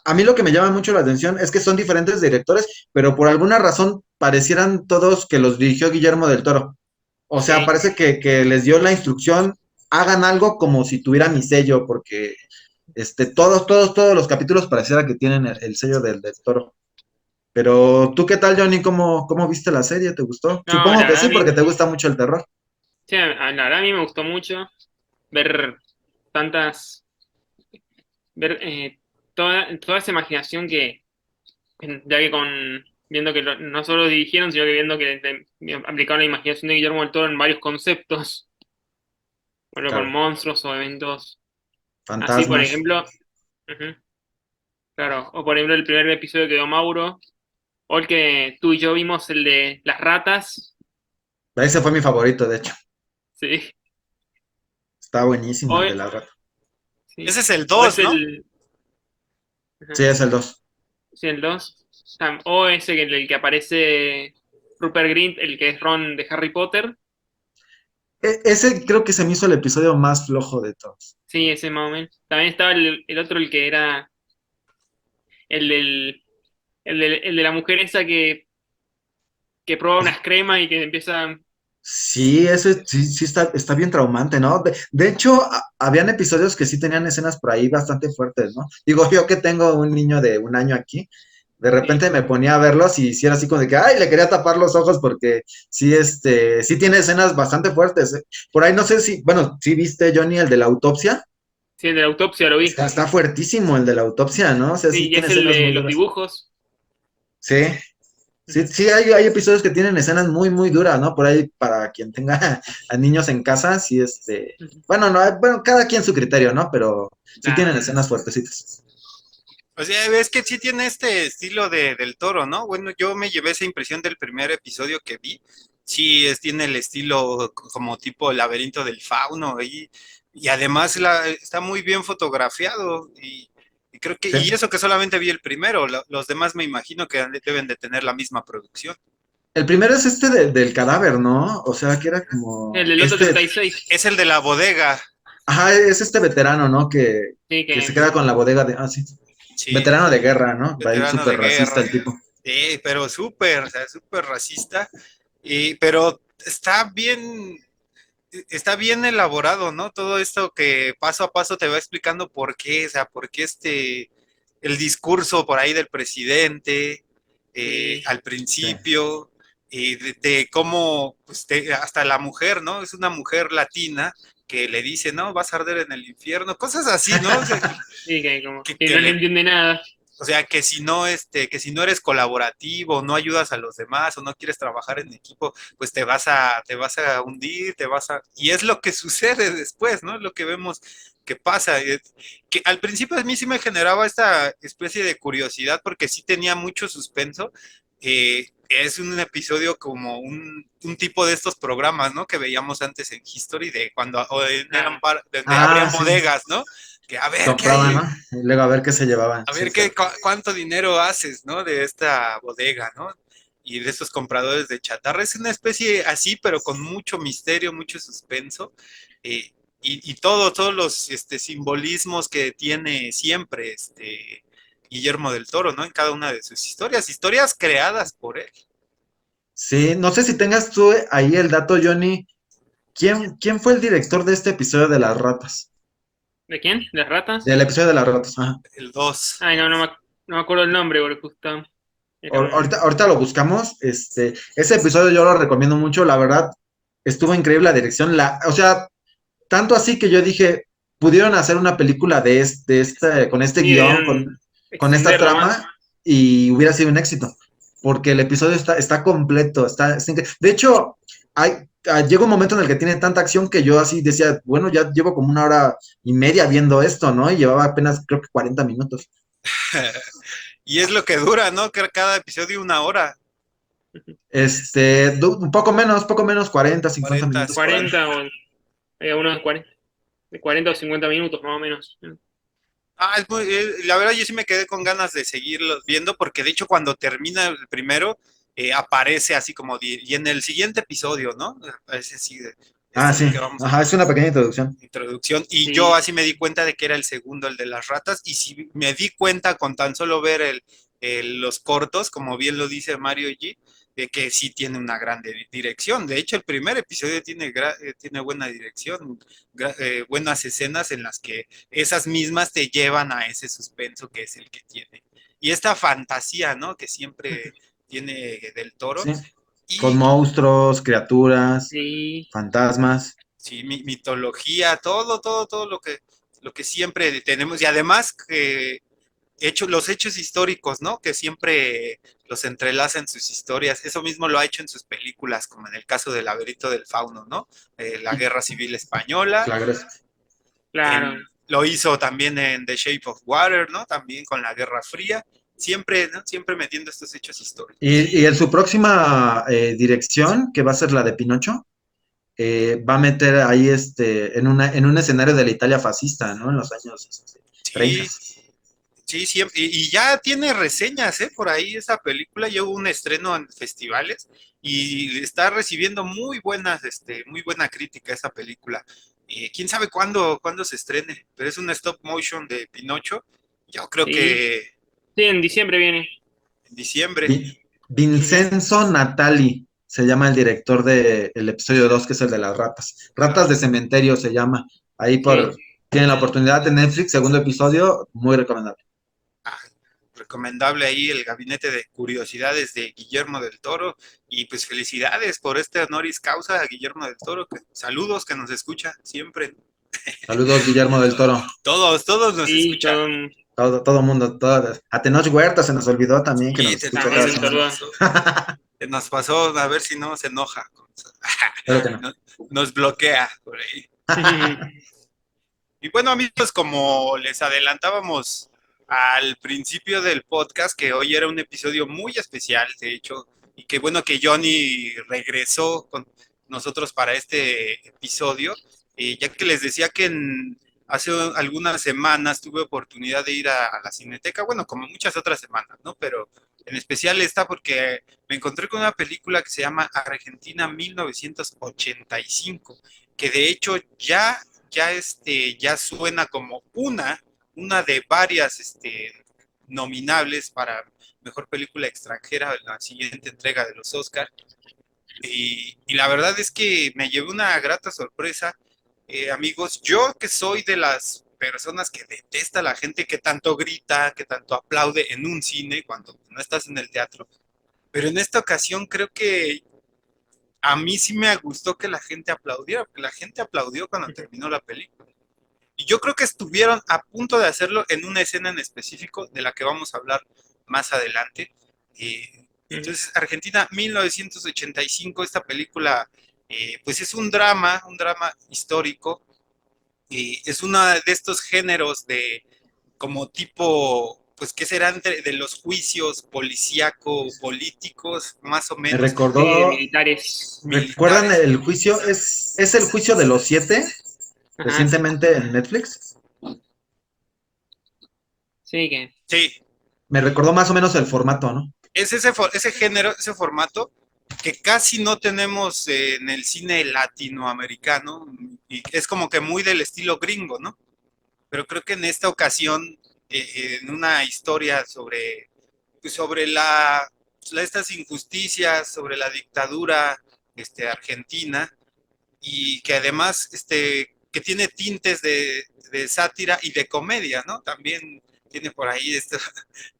a mí lo que me llama mucho la atención es que son diferentes directores, pero por alguna razón parecieran todos que los dirigió Guillermo del Toro. O sea, Sí. parece que les dio la instrucción, hagan algo como si tuviera mi sello, porque todos los capítulos pareciera que tienen el sello del Toro. Pero tú, ¿qué tal, Johnny? ¿Cómo viste la serie? ¿Te gustó? No, la Supongo que verdad, sí, porque te gusta mucho el terror. sí, la verdad a mí me gustó mucho ver tantas, ver toda esa imaginación ya que viendo que no solo dirigieron, sino que viendo que aplicaron la imaginación de Guillermo del Toro en varios conceptos, bueno, con Claro, monstruos o eventos así, por fantasmas. ejemplo, ujú, claro, o por ejemplo el primer episodio que dio Mauro, o el que tú y yo vimos, el de las ratas, Ese fue mi favorito, de hecho. sí, Está buenísimo o, el de la rata. sí, Ese es el o 2, es ¿no? Sí, ajá, es el 2. sí, el 2, o ese el que aparece Rupert Grint, el que es Ron de Harry Potter, Ese creo que se me hizo el episodio más flojo de todos. sí, ese más o menos. También estaba el otro, el que era el del, el de la mujer esa que prueba unas cremas y que empieza. Sí, ese sí, sí está bien traumante, ¿no? De hecho, habían episodios que sí tenían escenas por ahí bastante fuertes, ¿no? Digo, yo que tengo un niño de 1 año aquí, de Sí, repente me ponía a verlos y sí era así como de que, ay, le quería tapar los ojos porque sí, sí tiene escenas bastante fuertes. Por ahí no sé si, bueno, sí viste, Johnny, el de la autopsia. sí, el de la autopsia lo vi. Está fuertísimo el de la autopsia, ¿no? O sea, Sí, sí y tiene es el escenas de muy los duras. dibujos. Sí, sí, Ujú. sí, hay episodios que tienen escenas muy duras, ¿no? Por ahí, para quien tenga a niños en casa, sí, Ujú. bueno, no, bueno, cada quien su criterio, ¿no? Pero sí Claro. tienen escenas fuertecitas. O sea, ves que sí tiene este estilo del Toro, ¿no? Bueno, yo me llevé esa impresión del primer episodio que vi. Sí, tiene el estilo como tipo Laberinto del Fauno y además está muy bien fotografiado y creo que, Sí. y eso que solamente vi el primero, los demás me imagino que deben de tener la misma producción. El primero es del cadáver, ¿no? O sea, que era como, El del otro 36. Es el de la bodega, ajá, es este veterano, ¿no? Sí, Que se queda con la bodega sí, sí, veterano de guerra, ¿no? Va ahí veterano súper de racista guerra, el tipo. sí, pero súper, o sea, súper racista, pero está bien elaborado, ¿no? Todo esto que paso a paso te va explicando por qué, o sea, por qué el discurso por ahí del presidente Sí, al Sí. principio, y de cómo, pues, hasta la mujer, ¿no? Es una mujer latina que le dice, no, vas a arder en el infierno, cosas así, ¿no? O sea, sí, que como que, que que no le le, entiende nada. o sea, que si no eres colaborativo, no ayudas a los demás o no quieres trabajar en equipo, pues te vas a hundir, y es lo que sucede después, ¿no? Es lo que vemos que pasa. Que al principio a mí sí me generaba esta especie de curiosidad porque sí tenía mucho suspenso. Es un episodio como un tipo de estos programas, ¿no? Que veíamos antes en History, de cuando Ah, donde Ah, abrían sí, bodegas, ¿no? Que a ver qué compraban, hay, ¿no? Y luego a ver qué se llevaban. a Sí, ver es cierto. cuánto dinero haces, ¿no? De esta bodega, ¿no? Y de estos compradores de chatarra. Es una especie así, pero con mucho misterio, mucho suspenso. y todos los simbolismos que tiene siempre Guillermo del Toro, ¿no? En cada una de sus historias creadas por él. Sí, no sé si tengas tú ahí el dato, Johnny. ¿Quién fue el director de este episodio de las ratas? ¿De quién? ¿De las ratas? Del episodio de las ratas, ajá. El 2. Ay, no me acuerdo el nombre, porque justo. Ahorita lo buscamos. Ese episodio yo lo recomiendo mucho, la verdad, estuvo increíble la dirección. O sea, tanto así que yo dije, pudieron hacer una película con este Sí, guión, debieron con esta extenderlo más. trama, y hubiera sido un éxito. Porque el episodio está completo, está increíble. De hecho, llega un momento en el que tiene tanta acción que yo así decía, bueno, ya llevo como 1 hora y media viendo esto, ¿no? Y llevaba apenas, creo que 40 minutos. Y es lo que dura, ¿no? Que cada episodio 1 hora. Un poco menos, 40, 50 40, minutos. Por ahí. 40 o había uno de 40 o 50 minutos más o menos. La verdad yo sí me quedé con ganas de seguirlo viendo porque de hecho cuando termina el primero aparece así como y en el siguiente episodio, ¿no? Aparece así Ah, es el sí. que vamos a Ajá, es una pequeña introducción. introducción y Sí. yo así me di cuenta de que era el segundo, el de las ratas y si me di cuenta con tan solo ver los cortos, como bien lo dice Mario G, de que sí tiene una gran dirección. De hecho, el primer episodio tiene buena dirección, buenas escenas en las que esas mismas te llevan a ese suspenso que es el que tiene. Y esta fantasía, ¿no? Que siempre tiene Del Toro. Sí. Con Y monstruos, criaturas, Sí, fantasmas. sí, mitología, todo lo que siempre tenemos. Y además, los hechos históricos, ¿no? Que siempre los entrelaza en sus historias. Eso mismo lo ha hecho en sus películas, como en el caso del Laberinto del Fauno, ¿no? La Guerra Civil Española. Claro. claro. Lo hizo también en The Shape of Water, ¿no? También con la Guerra Fría. Siempre, ¿no? Siempre metiendo estos hechos históricos. Y en su próxima dirección, que va a ser la de Pinocho, va a meter ahí en un escenario de la Italia fascista, ¿no? En los años 30. Sí, sí, siempre. Y ya tiene reseñas, ¿eh? Por ahí esa película ya hubo un estreno en festivales y está recibiendo muy buena crítica esa película. ¿Quién sabe cuándo se estrene? Pero es un stop motion de Pinocho. Yo creo Sí. que Sí, en diciembre viene. en diciembre. Vincenzo Natali se llama el director del episodio 2, que es el de las ratas. Ratas de cementerio se llama. Ahí Sí. tienen la oportunidad de Netflix, segundo episodio, muy recomendable. Ah, recomendable ahí el Gabinete de Curiosidades de Guillermo del Toro. Y pues felicidades por este honoris causa a Guillermo del Toro. Saludos que nos escucha siempre. Saludos, Guillermo del Toro. Todos nos Sí, escuchan. Todo mundo, a Tenoch Huerta se nos olvidó también que Sí, nos escucha también cada un semana. saludo. Se nos pasó, a ver si no se enoja. Espero que no. Nos bloquea por ahí. Y bueno, amigos, como les adelantábamos al principio del podcast, que hoy era un episodio muy especial, de hecho, y qué bueno que Johnny regresó con nosotros para este episodio, ya que les decía que hace algunas semanas tuve oportunidad de ir a la Cineteca, bueno, como muchas otras semanas, ¿no? Pero en especial esta porque me encontré con una película que se llama Argentina 1985, que de hecho ya suena como una de varias nominables para mejor película extranjera en la siguiente entrega de los Oscars. Y la verdad es que me llevé una grata sorpresa, amigos. Yo que soy de las personas que detesta a la gente que tanto grita, que tanto aplaude en un cine cuando no estás en el teatro, pero en esta ocasión creo que a mí sí me gustó que la gente aplaudiera, porque la gente aplaudió cuando terminó la película. Y yo creo que estuvieron a punto de hacerlo en una escena en específico de la que vamos a hablar más adelante. Entonces, Argentina 1985, esta película, pues es un drama histórico. Es uno de estos géneros de como tipo, pues, ¿qué serán de los juicios policíaco-políticos, más o Me menos? Sí, de recordó, militares. ¿recuerdan Militares. el juicio? ¿Es el juicio de los 7? Ajá, sí. Recientemente en Netflix. Sí, que. Sí, Me recordó más o menos el formato, ¿no? es ese género, ese formato, que casi no tenemos en el cine latinoamericano, y es como que muy del estilo gringo, ¿no? Pero creo que en esta ocasión, en una historia sobre, pues sobre estas injusticias, sobre la dictadura argentina, y que además que tiene tintes de sátira y de comedia, ¿no? También tiene por ahí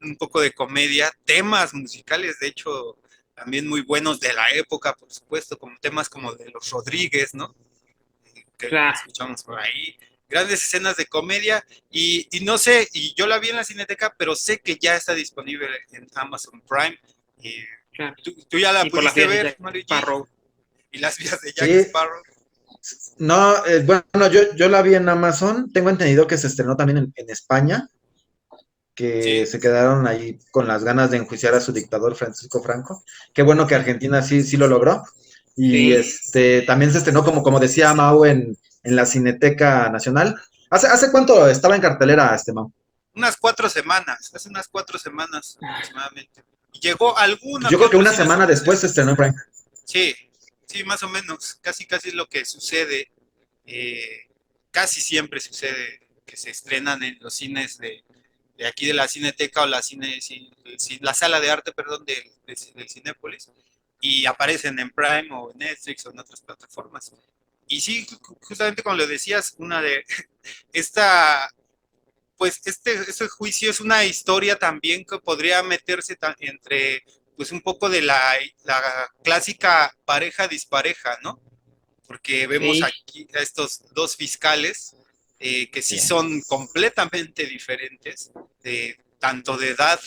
un poco de comedia, temas musicales, de hecho, también muy buenos de la época, por supuesto, como temas como de los Rodríguez, ¿no? Que Claro. escuchamos por ahí. Grandes escenas de comedia y no sé, y yo la vi en la Cineteca, pero sé que ya está disponible en Amazon Prime. Y Claro. tú ya la Y por las pudiste vías de ver, Jack Mario G, Sparrow. y las vías de Jack Sí, Sparrow. no, bueno, yo la vi en Amazon. Tengo entendido que se estrenó también en España, que Sí, se quedaron ahí con las ganas de enjuiciar a su dictador Francisco Franco. Qué bueno que Argentina sí lo logró. Y Sí. también se estrenó, como decía Mau, en la Cineteca Nacional. ¿Hace cuánto estaba en cartelera Mau? hace unas 4 semanas aproximadamente. Y llegó Pues alguna yo que creo que otro una cine semana después se sorpresa. estrenó en Prime. Sí, sí, más o menos, casi casi lo que sucede, eh, casi siempre sucede que se estrenan en los cines de aquí de la Cineteca o la sala de arte, perdón, del Cinépolis, y aparecen en Prime o en Netflix o en otras plataformas. Y sí, justamente como lo decías, una de esta, pues este juicio es una historia también que podría meterse entre, pues un poco de la clásica pareja dispareja, ¿no? Porque vemos Sí. aquí a estos dos fiscales que sí Sí. son completamente diferentes, tanto de edad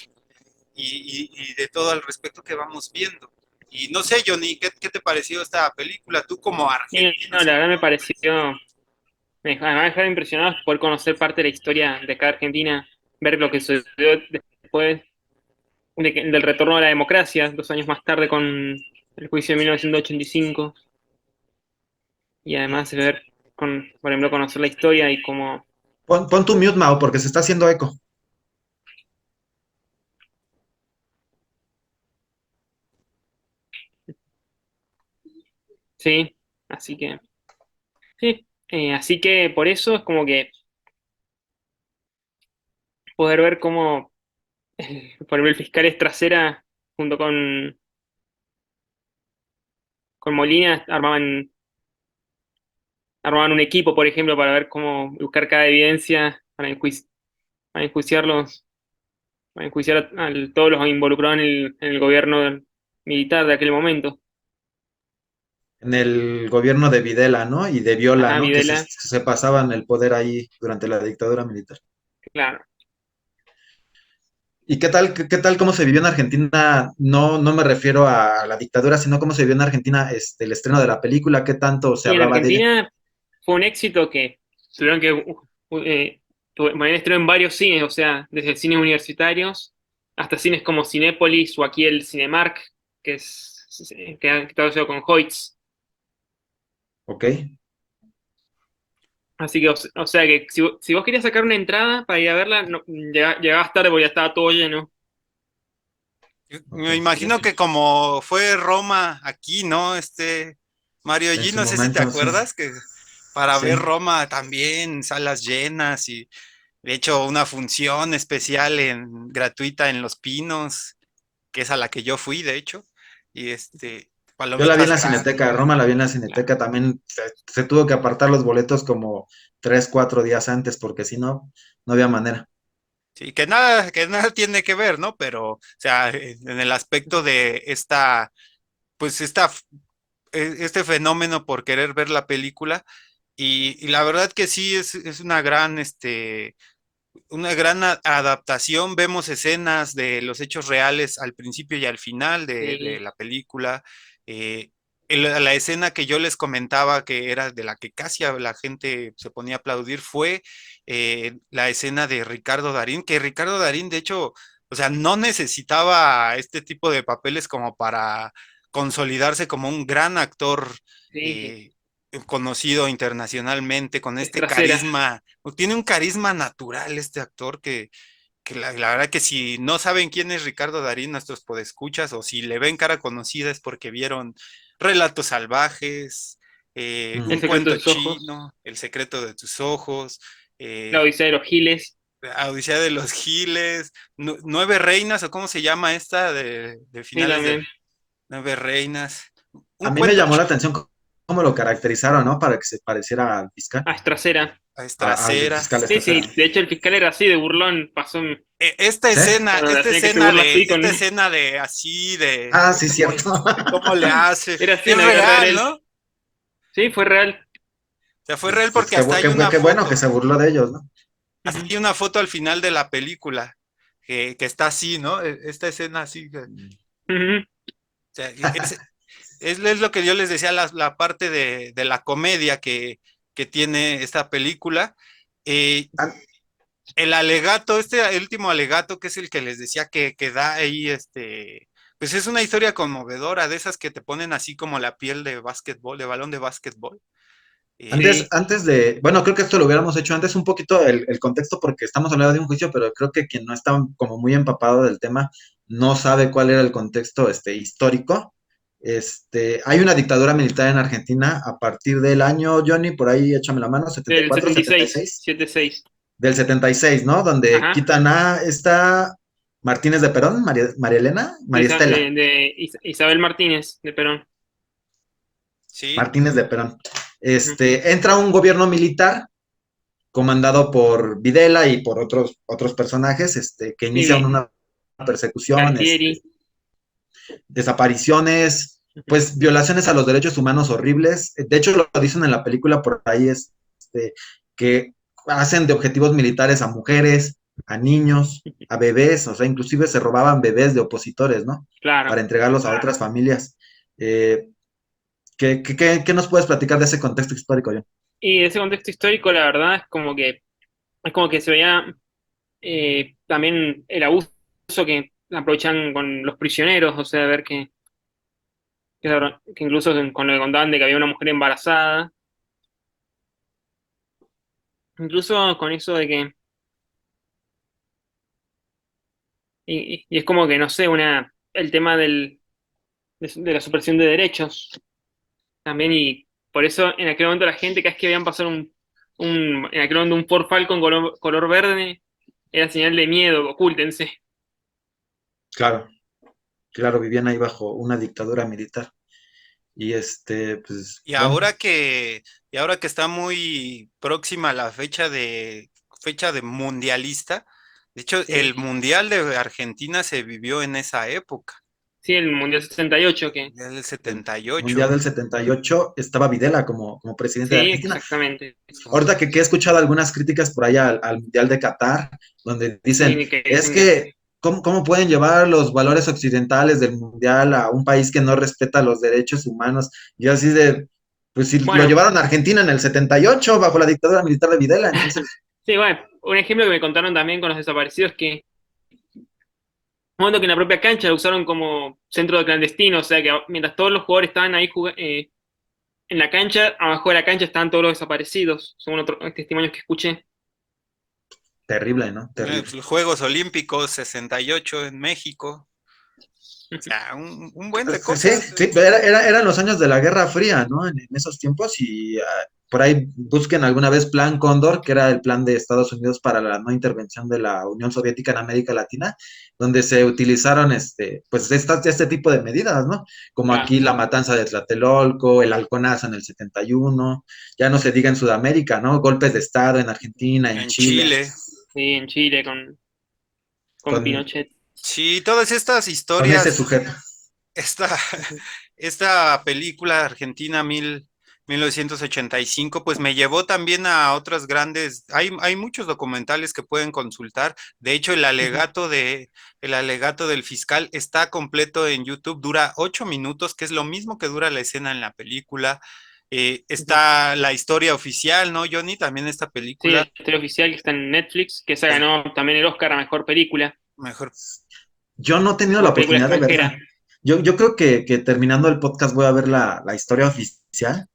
y de todo al respecto que vamos viendo. Y no sé, Johnny, ¿qué te pareció esta película? Tú como Y argentino, no, la sobre verdad me todo. pareció. Me ha dejado impresionado poder conocer parte de la historia de cada Argentina, ver lo que sucedió después del retorno a la democracia, 2 años más tarde con el juicio de 1985, y además ver, por ejemplo, conocer la historia y cómo. Pon tu mute, Mau, porque se está haciendo eco. Sí, así que. Sí, así que por eso es como que poder ver cómo, por ejemplo, el fiscal es trasera junto con Molina armaban un equipo, por ejemplo, para ver cómo buscar cada evidencia para enjuiciarlos, para enjuiciar a todos los involucrados en el gobierno militar de aquel momento. En el gobierno de Videla, ¿no? Y de Viola, Ajá, ¿no? Que Videla, se pasaban el poder ahí durante la dictadura militar. claro. ¿Y qué tal cómo se vivió en Argentina? No me refiero a la dictadura, sino cómo se vivió en Argentina el estreno de la película, qué tanto se Y en hablaba de ella. Argentina fue un éxito que tuvieron que estreno en varios cines, o sea, desde cines universitarios hasta cines como Cinépolis o aquí el Cinemark, que está asociado con Hoyts. ¿Ok? Así que, o sea que si vos querías sacar una entrada para ir a verla, no, llegabas tarde porque ya estaba todo lleno. Ok. Me Así que imagino sí. que como fue Roma aquí, ¿no? Mario En G, su no sé si te momento, sí. acuerdas que para ver Sí. Roma también, salas llenas y de hecho una función especial gratuita en Los Pinos, que es a la que yo fui, de hecho, y Yo la vi en palomitas la gratis. Cineteca, Roma la vi en la Cineteca, también se tuvo que apartar los boletos como 3, 4 días antes, porque si no, no había manera. Sí, que nada tiene que ver, ¿no? Pero, o sea, en el aspecto de pues este fenómeno por querer ver la película, y la verdad que sí es una gran adaptación. Vemos escenas de los hechos reales al principio y al final de Sí, la película. Eh, la escena que yo les comentaba que era de la que casi la gente se ponía a aplaudir fue la escena de Ricardo Darín, que Ricardo Darín, de hecho, o sea, no necesitaba este tipo de papeles como para consolidarse como un gran actor sí, eh, conocido internacionalmente, con es este trasera. carisma, tiene un carisma natural este actor que la verdad que si no saben quién es Ricardo Darín, nuestros podescuchas, o si le ven cara conocida es porque vieron Relatos Salvajes, El Un Ujú. secreto Cuento de tus ojos, Chino, El Secreto de tus Ojos, La eh, Odisea de los Giles, Odisea de los Giles, Nueve Reinas, o cómo se llama esta de sí, finales de también. Nueve Reinas, A Un mí me Cuento llamó la Chino, atención cómo lo caracterizaron, ¿no? Para que se pareciera al fiscal, Trasera. al Estracera. fiscal Sí, sí, Estracera. de hecho el fiscal era así de burlón, pasó Esta ¿Sí? escena, cuando la hacía que se burla así con... esta escena de así, Ah, de sí, cierto. cómo le hace, Era así en es la vida real real, él. ¿no? O Sí, fue real. sea, fue real Pues porque hasta hay una qué bueno que foto, se burló de ellos, ¿no? hasta Ujú, hay una foto al final de la película que está así, ¿no? Esta escena así, o ujú. sea, es lo que yo les decía, la parte de la comedia que tiene esta película. Eh, Ah, el alegato, el último alegato, que es el que les decía que da ahí, pues es una historia conmovedora, de esas que te ponen así como la piel de básquetbol, de balón de básquetbol. Eh, Sí, Antes de, bueno, creo que esto lo hubiéramos hecho antes un poquito el contexto porque estamos hablando de un juicio, pero creo que quien no está como muy empapado del tema no sabe cuál era el contexto histórico. Hay una dictadura militar en Argentina a partir del año, Johnny, por ahí échame la mano, del 74, 76, 76, 76. del 76, ¿no? Donde Ajá. quitan a esta Martínez de Perón, María Elena, María Estela Isabel Martínez, de Perón. sí, Martínez de Perón. Ujú. Entra un gobierno militar comandado por Videla y por otros personajes, que inician Sí, una persecución, Galtieri. desapariciones, Ujú. pues violaciones a los derechos humanos horribles. De hecho, lo dicen en la película por ahí, que hacen de objetivos militares a mujeres, a niños, a bebés, o sea, inclusive se robaban bebés de opositores, ¿no? Claro. Para entregarlos a otras familias. Eh, ¿Qué nos puedes platicar de ese contexto histórico, John? Y ese contexto histórico, la verdad, es como que se veía también el abuso que aprovechan con los prisioneros, o sea, ver que incluso con lo que contaban de que había una mujer embarazada, incluso con eso de que, y es como que, no sé, el tema de la supresión de derechos también, y por eso en aquel momento la gente, cada vez que veían pasar en aquel momento un Ford Falcon color verde, era señal de miedo, ocúltense. Claro, claro, vivían ahí bajo una dictadura militar. Y pues, y bueno, y ahora que está muy próxima la fecha de mundialista, de hecho, Sí, el Mundial de Argentina se vivió en esa época, sí, el Mundial 68 que, el del el 78. Mundial del 78 estaba Videla como presidente de sí, Argentina. exactamente. Ahorita que he escuchado algunas críticas por ahí al Mundial de Qatar, donde dicen, Sí, que es dicen que que, ¿cómo pueden llevar los valores occidentales del Mundial a un país que no respeta los derechos humanos? Y así de, pues si lo bueno, llevaron a Argentina en el 78 bajo la dictadura militar de Videla, entonces, sí, bueno, un ejemplo que me contaron también con los desaparecidos que un momento que en la propia cancha lo usaron como centro de clandestino, o sea que mientras todos los jugadores estaban ahí en la cancha, abajo de la cancha estaban todos los desaparecidos, según otros testimonios que escuché. terrible, ¿no? Terrible. Los Juegos Olímpicos 68 en México, o sea, un buen de Sí, cosas. sí, pero eran los años de la Guerra Fría, ¿no? En esos tiempos y por ahí busquen alguna vez Plan Cóndor, que era el plan de Estados Unidos para la no intervención de la Unión Soviética en América Latina, donde se utilizaron pues este tipo de medidas, ¿no? Como Claro, aquí la matanza de Tlatelolco, el Halconazo en el 71, ya no se diga en Sudamérica, ¿no? Golpes de Estado en Argentina, en En Chile, Chile. sí, en Chile con con, Pinochet. Sí, todas estas con ese historias, sujeto. esta, Ujú. esta película Argentina 1985, pues me llevó también a otras grandes, hay muchos documentales que pueden consultar. De hecho, Ujú. el alegato del fiscal está completo en YouTube, dura 8 minutos, que es lo mismo que dura la escena en la película. Ujú. Está la historia oficial, ¿no, Johnny? También esta Sí, la película, historia oficial que está en Netflix, que se es ganó también el Oscar a mejor. Yo no he tenido la mejor película oportunidad de verla. extranjera. Yo creo que terminando el podcast voy a ver la historia oficial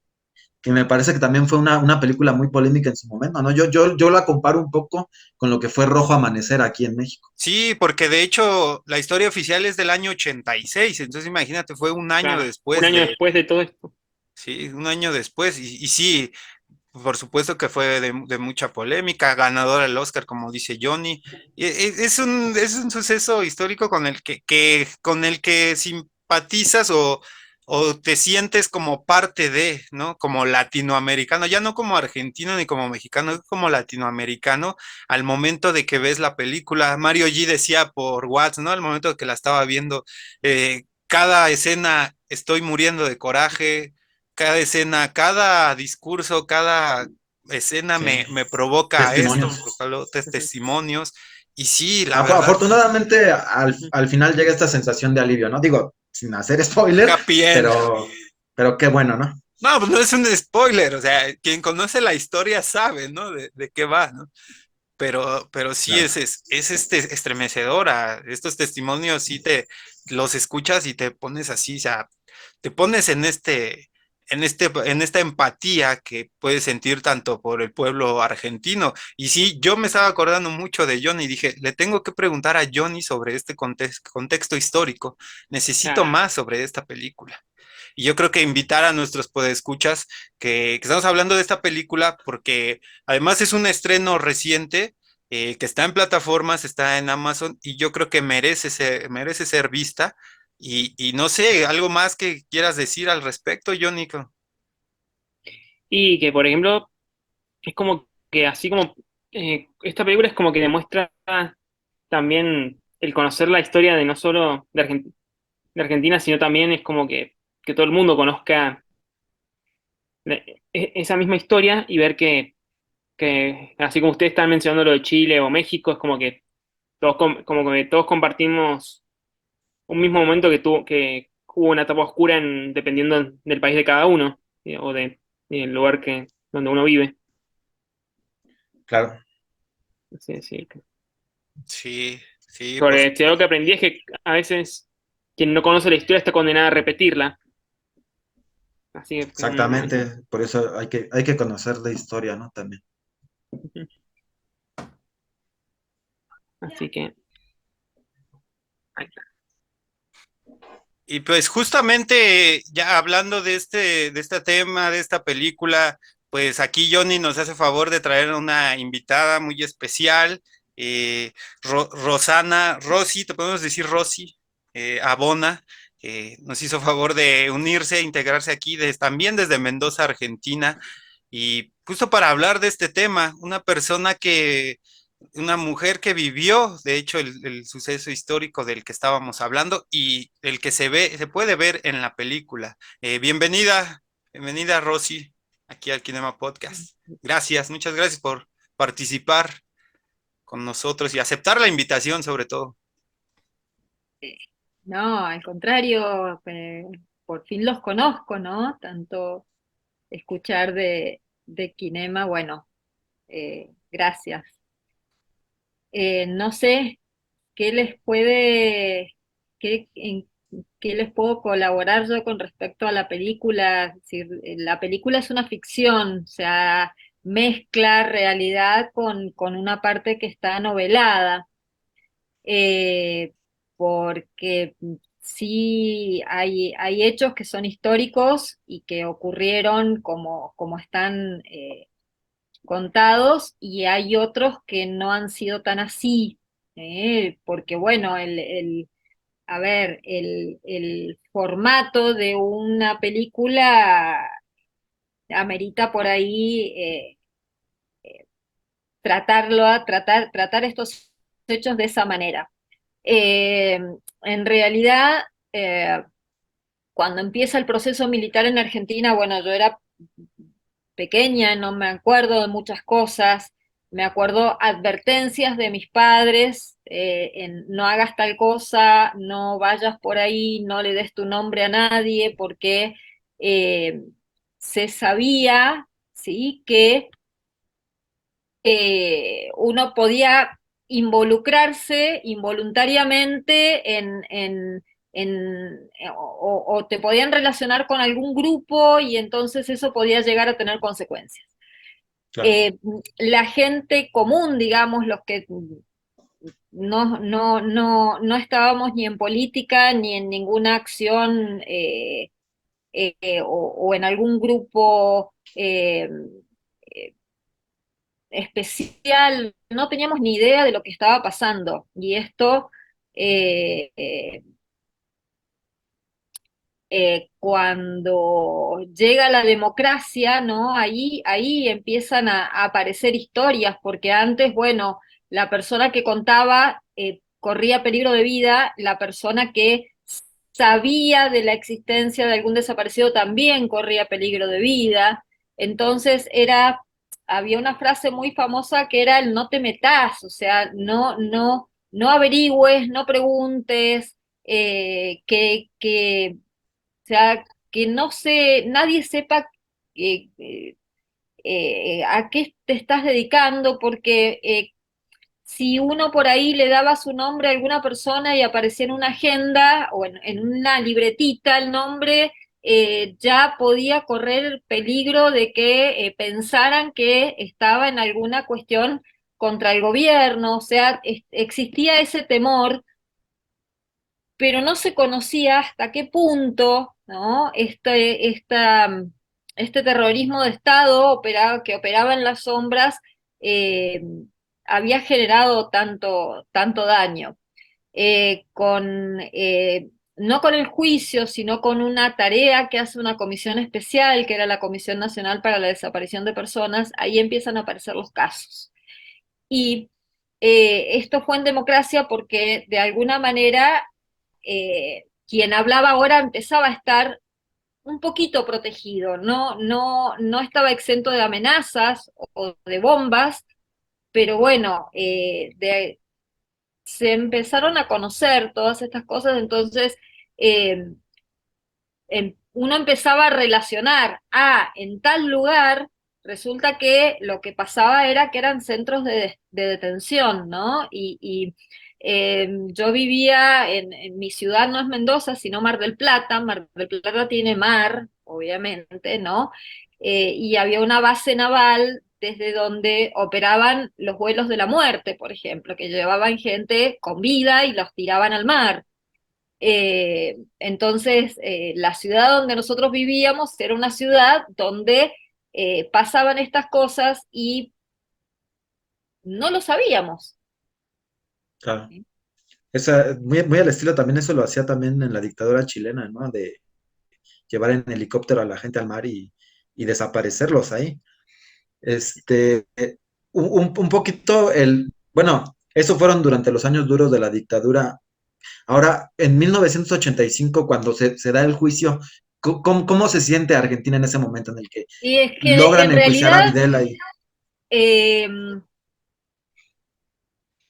que me parece que también fue una película muy polémica en su momento, ¿no? Yo la comparo un poco con lo que fue Rojo Amanecer aquí en México. Sí, porque de hecho la historia oficial es del año 86, entonces imagínate, fue un año Claro, un después año de, después de todo esto. sí, un año después, y sí, por supuesto que fue de mucha polémica, ganadora del Oscar, como dice Johnny. Es un suceso histórico con el con el que simpatizas o te sientes como parte de, ¿no? Como latinoamericano, ya no como argentino ni como mexicano, como latinoamericano, al momento de que ves la película. Mario G decía por WhatsApp, ¿no? Al momento de que la estaba viendo, cada escena estoy muriendo de coraje, cada escena, cada discurso, cada escena Sí. me provoca esto, me Testimonios. provoca Ujú. testimonios. Y sí, la verdad, Afortunadamente, Ujú. al final llega esta sensación de alivio, ¿no? Digo, sin hacer spoiler, happy end. pero qué bueno, ¿no? No, pues no es un spoiler, o sea, quien conoce la historia sabe, ¿no? De qué va, ¿no? Pero sí Claro. es estremecedora. Estos testimonios sí te los escuchas y te pones así, o sea, te pones en esta empatía que puedes sentir tanto por el pueblo argentino. Y sí, yo me estaba acordando mucho de Johnny y dije, le tengo que preguntar a Johnny sobre este contexto histórico. Necesito Claro. más sobre esta película. Y yo creo que invitar a nuestros podescuchas que estamos hablando de esta película porque además es un estreno reciente, que está en plataformas, está en Amazon y yo creo que merece ser vista. Y no sé, algo más que quieras decir al respecto, Jónico. Y que, por ejemplo, es como que así como esta película es como que demuestra también el conocer la historia de no solo de Argentina, sino también es como que todo el mundo conozca esa misma historia y ver que así como ustedes están mencionando lo de Chile o México, es como que como que todos compartimos un mismo momento que hubo una etapa oscura dependiendo del país de cada uno o del lugar donde uno vive. Claro. Sí, sí. Sí, sí, por Porque si algo que supuesto. aprendí es que a veces quien no conoce la historia está condenada a repetirla. Así que, Exactamente. Por eso hay que conocer la historia, ¿no? También. así que, ahí está. Y pues justamente ya hablando de este tema, de esta película, pues aquí Johnny nos hace favor de traer una invitada muy especial, Rosana, Rosy, te podemos decir Rosy, Abona, nos hizo favor de unirse, integrarse aquí también desde Mendoza, Argentina, y justo para hablar de este tema, una mujer que vivió, de hecho, el suceso histórico del que estábamos hablando y el que se puede ver en la película. Bienvenida Rosy, aquí al Kinema Podcast. Gracias, muchas gracias por participar con nosotros y aceptar la invitación sobre todo. No, al contrario, por fin los conozco, ¿no? Tanto escuchar de Kinema, bueno, gracias. No sé qué les en qué les puedo colaborar yo con respecto a la película. Es decir, la película es una ficción, o sea, mezcla realidad con una parte que está novelada. eh, Porque sí hay hechos que son históricos y que ocurrieron como están contados, y hay otros que no han sido tan así, porque bueno, a ver, el formato de una película amerita por ahí tratar estos hechos de esa manera. Eh, en realidad, eh, cuando empieza el proceso militar en Argentina, bueno, yo era pequeña, no me acuerdo de muchas cosas, me acuerdo advertencias de mis padres, en no hagas tal cosa, no vayas por ahí, no le des tu nombre a nadie, porque eh, se sabía, ¿sí?, que uno podía involucrarse involuntariamente o te podían relacionar con algún grupo y entonces eso podía llegar a tener consecuencias. Claro. La gente común, digamos, los que no estábamos ni en política ni en ninguna acción o en algún grupo especial, no teníamos ni idea de lo que estaba pasando. Y esto, eh, eh, cuando llega la democracia, ¿no? Ahí empiezan a aparecer historias, porque antes, bueno, la persona que contaba corría peligro de vida, la persona que sabía de la existencia de algún desaparecido también corría peligro de vida. Entonces había una frase muy famosa que era el no te metas, o sea, no averigües, no preguntes, o sea, que nadie sepa a qué te estás dedicando, porque si uno por ahí le daba su nombre a alguna persona y aparecía en una agenda o en una libretita el nombre, ya podía correr peligro de que pensaran que estaba en alguna cuestión contra el gobierno, o sea, existía ese temor, pero no se conocía hasta qué punto, ¿no? Este terrorismo de Estado que operaba en las sombras eh, había generado tanto daño. No con el juicio, sino con una tarea que hace una comisión especial, que era la Comisión Nacional para la Desaparición de Personas, ahí empiezan a aparecer los casos. Y esto fue en democracia porque de alguna manera quien hablaba ahora empezaba a estar un poquito protegido, no estaba exento de amenazas o de bombas, pero bueno, se empezaron a conocer todas estas cosas, entonces eh, uno empezaba a relacionar, en tal lugar, resulta que lo que pasaba era que eran centros de detención, ¿no? Yo vivía en mi ciudad, no es Mendoza, sino Mar del Plata. Mar del Plata tiene mar, obviamente, ¿no? Y había una base naval desde donde operaban los vuelos de la muerte, por ejemplo, que llevaban gente con vida y los tiraban al mar. Entonces, la ciudad donde nosotros vivíamos era una ciudad donde pasaban estas cosas y no lo sabíamos. Claro. Muy, muy al estilo también eso lo hacía también en la dictadura chilena, ¿no? De llevar en helicóptero a la gente al mar y desaparecerlos ahí. Este, un poquito bueno, eso fueron durante los años duros de la dictadura. Ahora, en 1985, cuando se da el juicio, ¿cómo se siente Argentina en ese momento en el que Y es que logran en enjuiciar a realidad Videla y eh,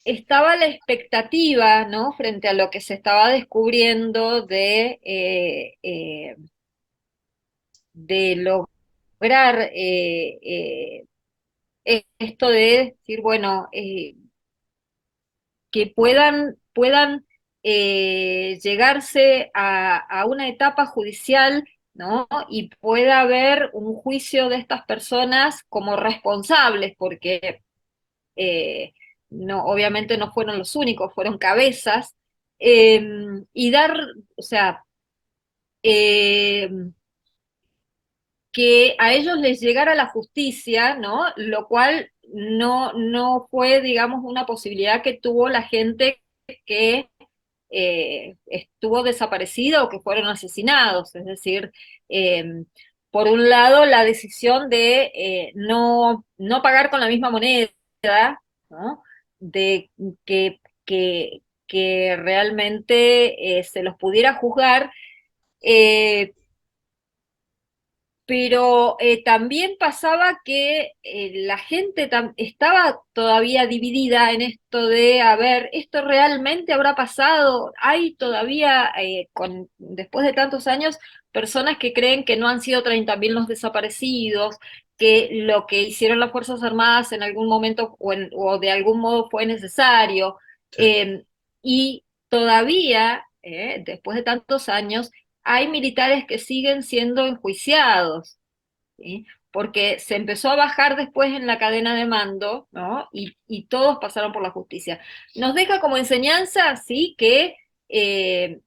estaba la expectativa, ¿no? Frente a lo que se estaba descubriendo de lograr esto de decir, bueno, que puedan llegarse a una etapa judicial, ¿no? Y pueda haber un juicio de estas personas como responsables, porque no, obviamente no fueron los únicos, fueron cabezas, eh, y o sea, eh, que a ellos les llegara la justicia, ¿no? Lo cual no fue, digamos, una posibilidad que tuvo la gente que estuvo desaparecida o que fueron asesinados. Es decir, eh, por un lado, la decisión de no pagar con la misma moneda, ¿no? De que realmente se los pudiera juzgar. eh, pero también pasaba que la gente estaba todavía dividida en esto de, a ver, ¿esto realmente habrá pasado? Hay todavía, después de tantos años, personas que creen que no han sido 30.000 los desaparecidos, que lo que hicieron las Fuerzas Armadas en algún momento o de algún modo fue necesario. sí, eh, y todavía después de tantos años, hay militares que siguen siendo enjuiciados, ¿sí? Porque se empezó a bajar después en la cadena de mando, ¿no? Y todos pasaron por la justicia. Nos deja como enseñanza, sí, que eh,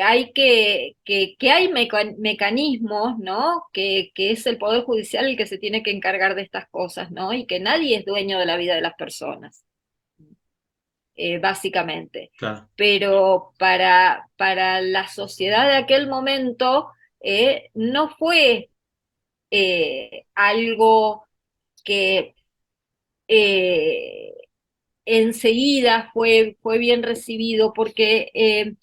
hay que hay mecanismos, ¿no? Que es el Poder Judicial el que se tiene que encargar de estas cosas, ¿no? Y que nadie es dueño de la vida de las personas, básicamente. Claro. Pero para la sociedad de aquel momento no fue algo que eh, enseguida fue bien recibido, porque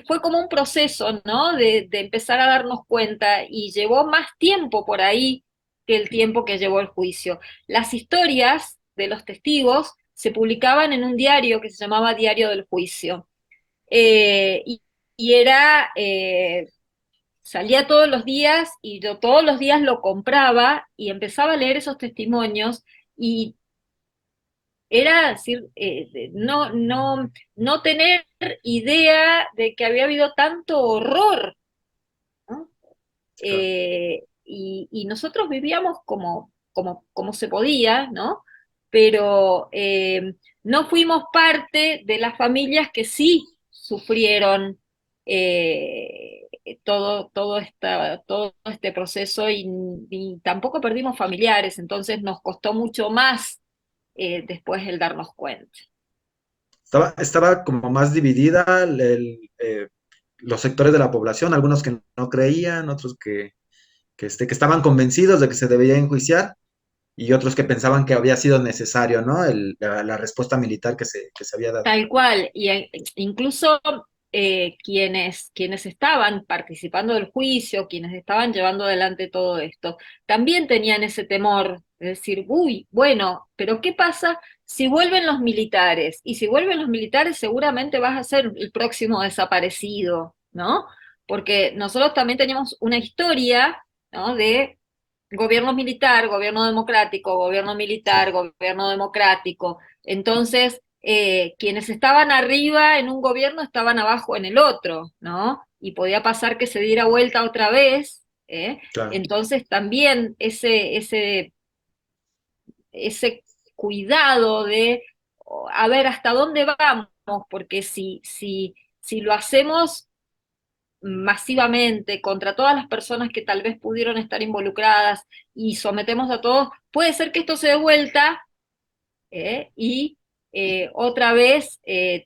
fue como un proceso, ¿no? De empezar a darnos cuenta, y llevó más tiempo por ahí que el tiempo que llevó el juicio. Las historias de los testigos se publicaban en un diario que se llamaba Diario del Juicio. Y era, salía todos los días, y yo todos los días lo compraba y empezaba a leer esos testimonios, y era decir, no tener idea de que había habido tanto horror, ¿no? Claro. Y nosotros vivíamos como se podía, ¿no? Pero no fuimos parte de las familias que sí sufrieron todo este proceso, y tampoco perdimos familiares, entonces nos costó mucho más después el darnos cuenta. Estaba como más dividida los sectores de la población, algunos que no creían, otros que estaban convencidos de que se debía enjuiciar, y otros que pensaban que había sido necesario, ¿no? La respuesta militar que se había dado. Tal cual, y incluso quienes estaban participando del juicio, quienes estaban llevando adelante todo esto, también tenían ese temor de decir, uy, bueno, pero ¿qué pasa si vuelven los militares? Y si vuelven los militares, seguramente vas a ser el próximo desaparecido, ¿no? Porque nosotros también teníamos una historia, ¿no? De gobierno militar, gobierno democrático, gobierno Sí. militar, gobierno democrático. Entonces, quienes estaban arriba en un gobierno estaban abajo en el otro, ¿no? Y podía pasar que se diera vuelta otra vez, ¿eh? Claro. Entonces también ese cuidado de a ver hasta dónde vamos, porque si lo hacemos masivamente contra todas las personas que tal vez pudieron estar involucradas, y sometemos a todos, puede ser que esto se dé vuelta, y otra vez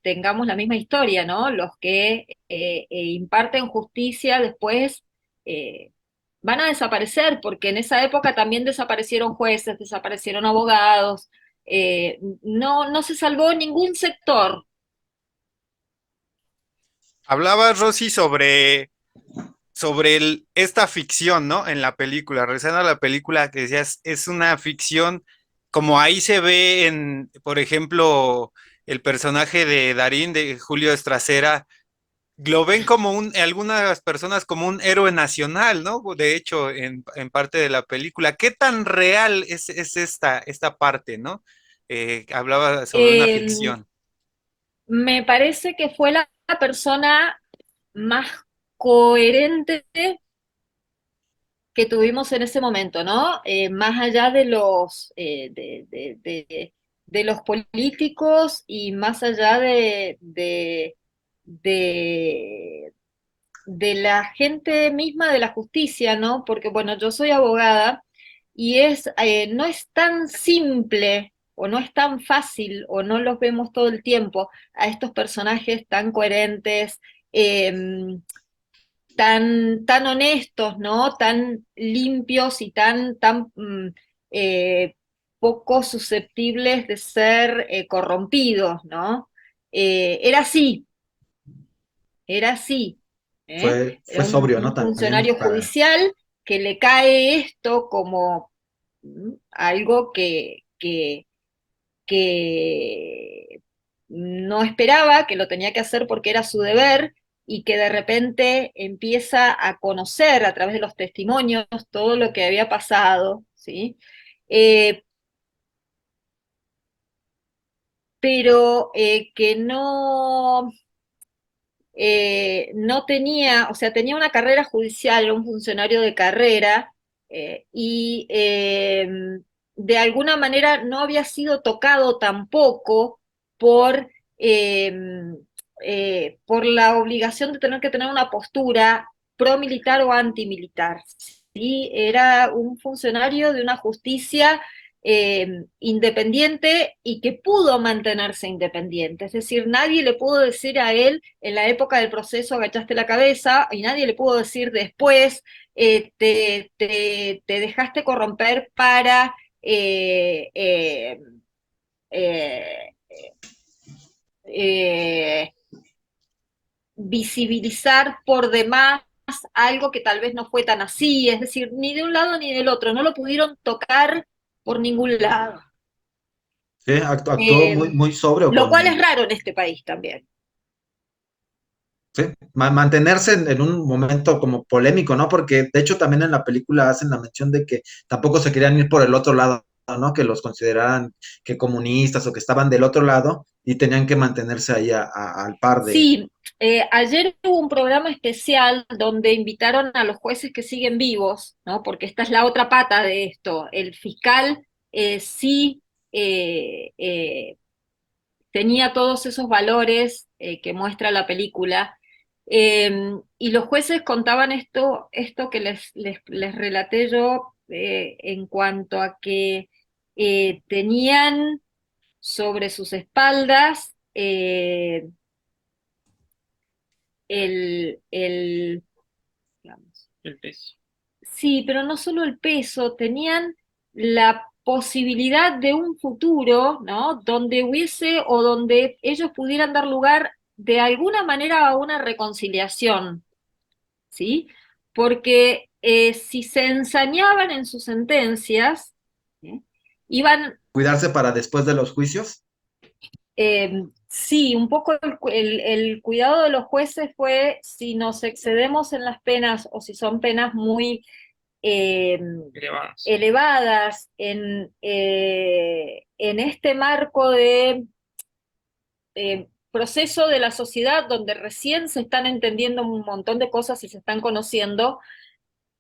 tengamos la misma historia, ¿no? Los que imparten justicia después van a desaparecer, porque en esa época también desaparecieron jueces, desaparecieron abogados, no se salvó ningún sector. Hablabas, Rosy, sobre esta ficción, ¿no? En la película, regresando a la película que decías, es una ficción, como ahí se ve en, por ejemplo, el personaje de Darín, de Julio Estracera, lo ven como algunas personas como un héroe nacional, ¿no? De hecho, en parte de la película. ¿Qué tan real es esta parte, ¿no? Hablaba sobre una Eh, ficción. Me parece que fue la persona más coherente que tuvimos en ese momento, ¿no? Más allá de los políticos, y más allá de, de la gente misma de la justicia, ¿no? Porque, bueno, yo soy abogada, y no es tan simple, o no es tan fácil, o no los vemos todo el tiempo a estos personajes tan coherentes, eh, tan honestos, ¿no? Tan limpios y eh, poco susceptibles de ser corrompidos, ¿no? Era así, era así, ¿eh? Fue Era sobrio, ¿no? un También funcionario para... judicial que le cae esto como algo que no esperaba, que lo tenía que hacer porque era su deber, y que de repente empieza a conocer a través de los testimonios todo lo que había pasado, ¿sí? Eh, pero que no, no tenía, o sea, tenía una carrera judicial, era un funcionario de carrera, y de alguna manera no había sido tocado tampoco por, eh, por la obligación de tener que tener una postura pro-militar o antimilitar. ¿Sí? Era un funcionario de una justicia independiente y que pudo mantenerse independiente. Es decir, nadie le pudo decir a él en la época del proceso agachaste la cabeza y nadie le pudo decir después te dejaste corromper para eh, eh, visibilizar por demás algo que tal vez no fue tan así, es decir, ni de un lado ni del otro, no lo pudieron tocar por ningún lado. Sí, actuó Eh, muy sobrio lo con cual es el. raro en este país también. Sí, mantenerse en un momento como polémico, ¿no? Porque de hecho también en la película hacen la mención de que tampoco se querían ir por el otro lado, ¿no? Que los consideraran que comunistas o que estaban del otro lado y tenían que mantenerse ahí al par de. Sí, ayer hubo un programa especial donde invitaron a los jueces que siguen vivos, ¿no? Porque esta es la otra pata de esto. El fiscal sí tenía todos esos valores que muestra la película. Y los jueces contaban esto que les relaté yo en cuanto a que tenían sobre sus espaldas el, digamos, El peso. sí, pero no solo el peso, tenían la posibilidad de un futuro, ¿no? Donde hubiese o donde ellos pudieran dar lugar de alguna manera a una reconciliación, ¿sí? Porque si se ensañaban en sus sentencias, ¿sí? Iban Cuidarse para después de los juicios. sí, un poco el cuidado de los jueces fue si nos excedemos en las penas o si son penas muy eh, Elevados. elevadas en este marco de proceso de la sociedad donde recién se están entendiendo un montón de cosas y se están conociendo,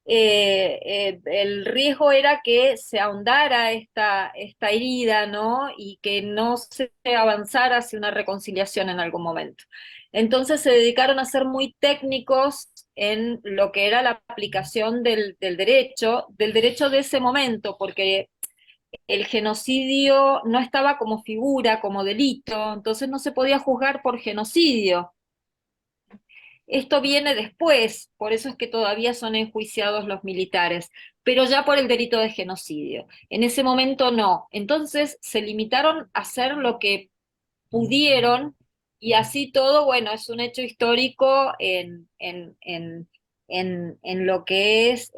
el riesgo era que se ahondara esta herida, ¿no? Y que no se avanzara hacia una reconciliación en algún momento. Entonces se dedicaron a ser muy técnicos en lo que era la aplicación del derecho de ese momento, porque el genocidio no estaba como figura, como delito, entonces no se podía juzgar por genocidio. Esto viene después, por eso es que todavía son enjuiciados los militares, pero ya por el delito de genocidio. En ese momento no. Entonces se limitaron a hacer lo que pudieron y así todo, bueno, es un hecho histórico en lo que es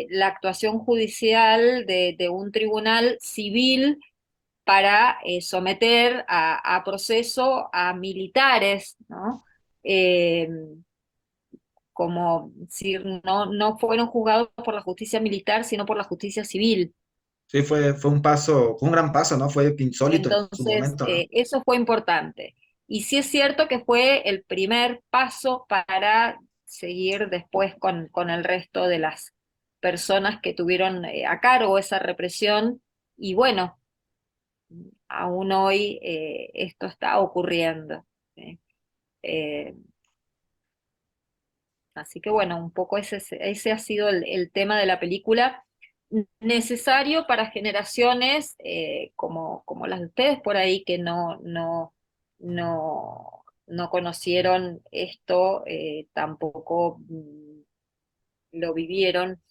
la actuación judicial de un tribunal civil para someter a proceso a militares, ¿no? Eh, como si no fueron juzgados por la justicia militar, sino por la justicia civil. Sí, fue un paso, fue un gran paso, ¿no? Fue insólito en su Entonces, momento, ¿no? eso fue importante. Y sí es cierto que fue el primer paso para seguir después con el resto de las personas que tuvieron a cargo esa represión. Y bueno, aún hoy esto está ocurriendo. ¿Sí? Eh, Así que bueno, un poco ese ha sido el tema de la película, necesario para generaciones como las de ustedes por ahí que no conocieron esto, tampoco lo vivieron.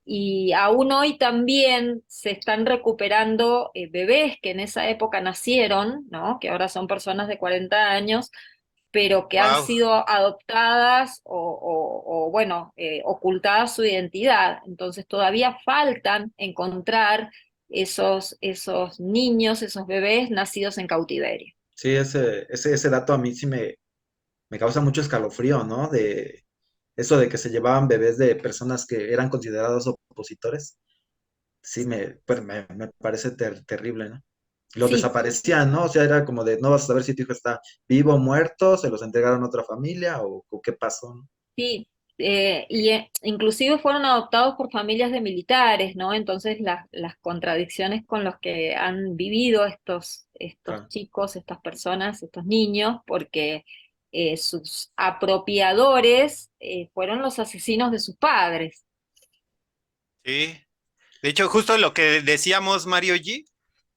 Y aún hoy también se están recuperando bebés que en esa época nacieron, ¿no? Que ahora son personas de 40 años pero que han Wow. sido adoptadas bueno, ocultadas su identidad. Entonces todavía faltan encontrar esos niños, esos bebés nacidos en cautiverio. Sí, ese dato a mí sí me causa mucho escalofrío, ¿no? De eso de que se llevaban bebés de personas que eran considerados opositores. Sí, me parece terrible, ¿no? los Sí, desaparecían, ¿no? O sea, era como de, no vas a saber si tu hijo está vivo o muerto, se los entregaron a otra familia o qué pasó, ¿no? sí, inclusive fueron adoptados por familias de militares, ¿no? Entonces las contradicciones con los que han vivido estos Claro. chicos, estas personas, estos niños, porque sus apropiadores fueron los asesinos de sus padres. Sí. De hecho, justo lo que decíamos, Mario G,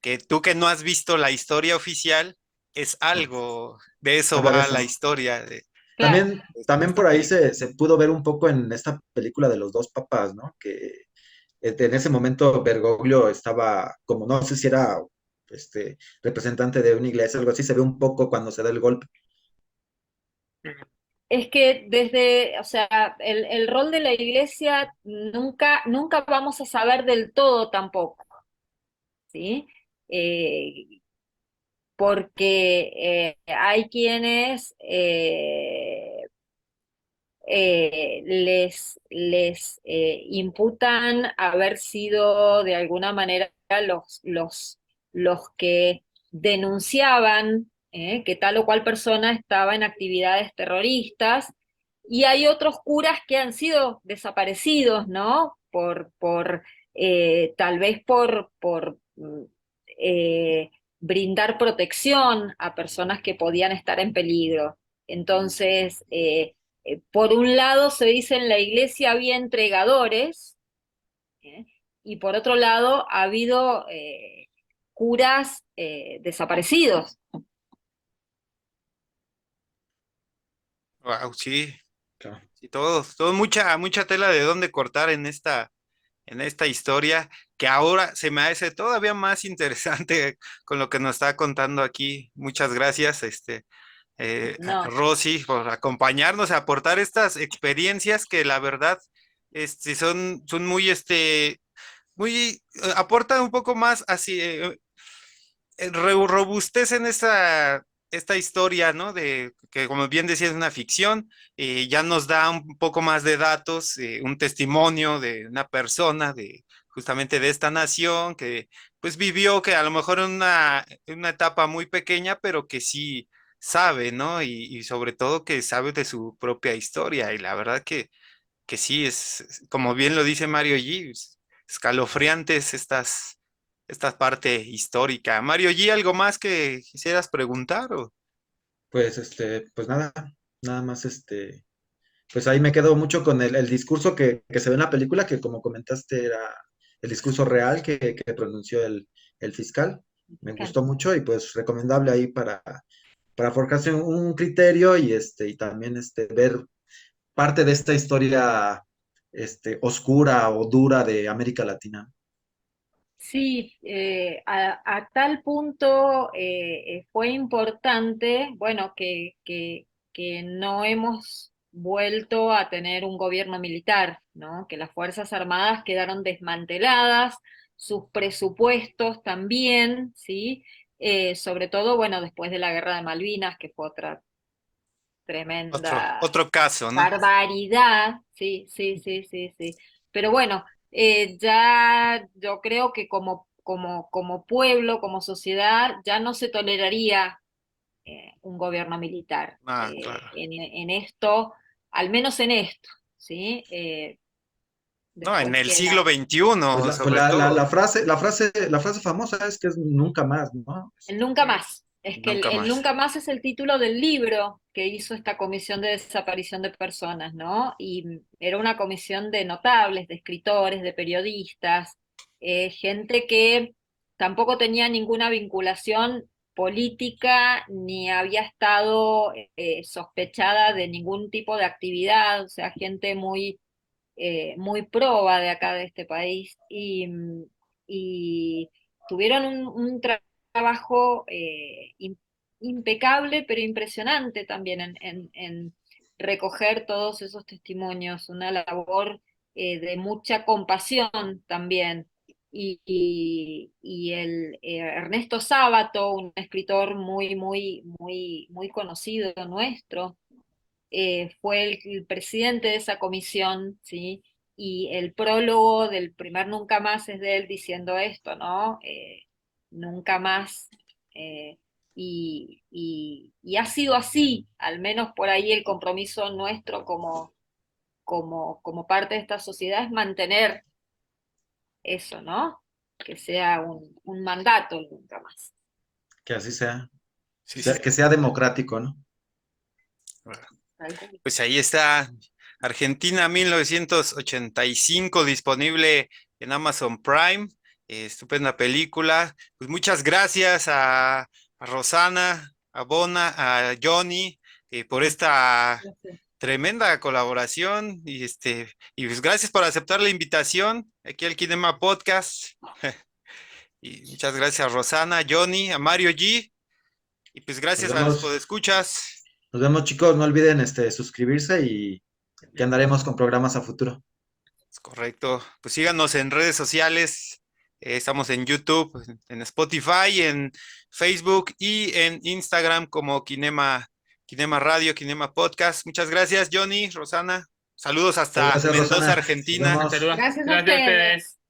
que tú que no has visto la historia oficial, es algo, de eso Habla de va eso, la ¿no? historia Claro, de También esta por ahí película. se pudo ver un poco en esta película de los dos papás, ¿no? Que en ese momento Bergoglio estaba, como no sé si era representante de una iglesia, algo así, se ve un poco cuando se da el golpe. es que o sea, el rol de la iglesia nunca vamos a saber del todo tampoco, ¿sí? Eh, Porque hay quienes les imputan haber sido de alguna manera los que denunciaban que tal o cual persona estaba en actividades terroristas, y hay otros curas que han sido desaparecidos, ¿no? Tal vez por brindar protección a personas que podían estar en peligro. Entonces, por un lado se dice en la iglesia había entregadores, ¿eh? Y por otro lado ha habido curas desaparecidos. Wow, sí, Claro. sí, todo mucha tela de dónde cortar en esta historia, que ahora se me hace todavía más interesante con lo que nos está contando aquí. Muchas gracias, a No, Rosy, por acompañarnos, a aportar estas experiencias que la verdad, son muy, aportan un poco más así, robustecen esta historia, ¿no? De que, como bien decía, es una ficción, ya nos da un poco más de datos, un testimonio de una persona de justamente de esta nación que pues vivió que a lo mejor en una etapa muy pequeña, pero que sí sabe, ¿no? Y sobre todo que sabe de su propia historia. Y la verdad que sí, como bien lo dice Mario G, escalofriantes esta parte histórica. Mario G, ¿algo más que quisieras preguntar? Pues, pues nada, nada más, pues ahí me quedo mucho con el discurso que se ve en la película, que como comentaste era el discurso real que pronunció el fiscal. Me gustó mucho y pues recomendable ahí para forjarse un criterio y también ver parte de esta historia oscura o dura de América Latina. sí, a tal punto fue importante, bueno, que no hemos vuelto a tener un gobierno militar, ¿no? Que las Fuerzas Armadas quedaron desmanteladas, sus presupuestos también, ¿sí? Sobre todo, bueno, después de la Guerra de Malvinas, que fue otra tremenda Otro caso, ¿no? barbaridad, sí, sí, sí, sí, sí. Pero bueno, ya yo creo que como pueblo, como sociedad, ya no se toleraría un gobierno militar Ah, claro. en esto, al menos en esto, ¿sí? No, en Después el siglo queda XXI, Pues sobre todo, la frase famosa es que es nunca más, ¿no? el nunca más. Es que nunca el más. nunca más es el título del libro que hizo esta comisión de desaparición de personas, ¿no? Y era una comisión de notables, de escritores, de periodistas, gente que tampoco tenía ninguna vinculación política ni había estado sospechada de ningún tipo de actividad, o sea, gente muy proba de acá de este país y tuvieron un trabajo impecable, pero impresionante también en recoger todos esos testimonios, una labor de mucha compasión también. Y el Ernesto Sábato, un escritor muy conocido nuestro, fue el presidente de esa comisión, ¿sí? Y el prólogo del primer Nunca Más es de él diciendo esto, ¿no? nunca más. Y ha sido así, al menos por ahí el compromiso nuestro como parte de esta sociedad es mantener eso, ¿no? Que sea un mandato y nunca más. Que así sea. Sí, sí. Que sea democrático, ¿no? Tal cual. Pues ahí está Argentina 1985 disponible en Amazon Prime. Estupenda película. Pues muchas gracias a Rosana, a Bona, a Johnny por esta Gracias. tremenda colaboración y pues gracias por aceptar la invitación aquí al Kinema Podcast. Y muchas gracias a Rosana, a Johnny, a Mario G. Y pues gracias a los podescuchas. Nos vemos, chicos. No olviden suscribirse y que andaremos con programas a futuro. Es correcto. Pues síganos en redes sociales. Estamos en YouTube, en Spotify, en Facebook y en Instagram como Kinema Radio, Kinema Podcast. Muchas gracias, Johnny, Rosana. Saludos hasta Gracias, Mendoza, Rosana. Argentina. Nos vemos. Saludos. Gracias a Gracias a ustedes. ustedes.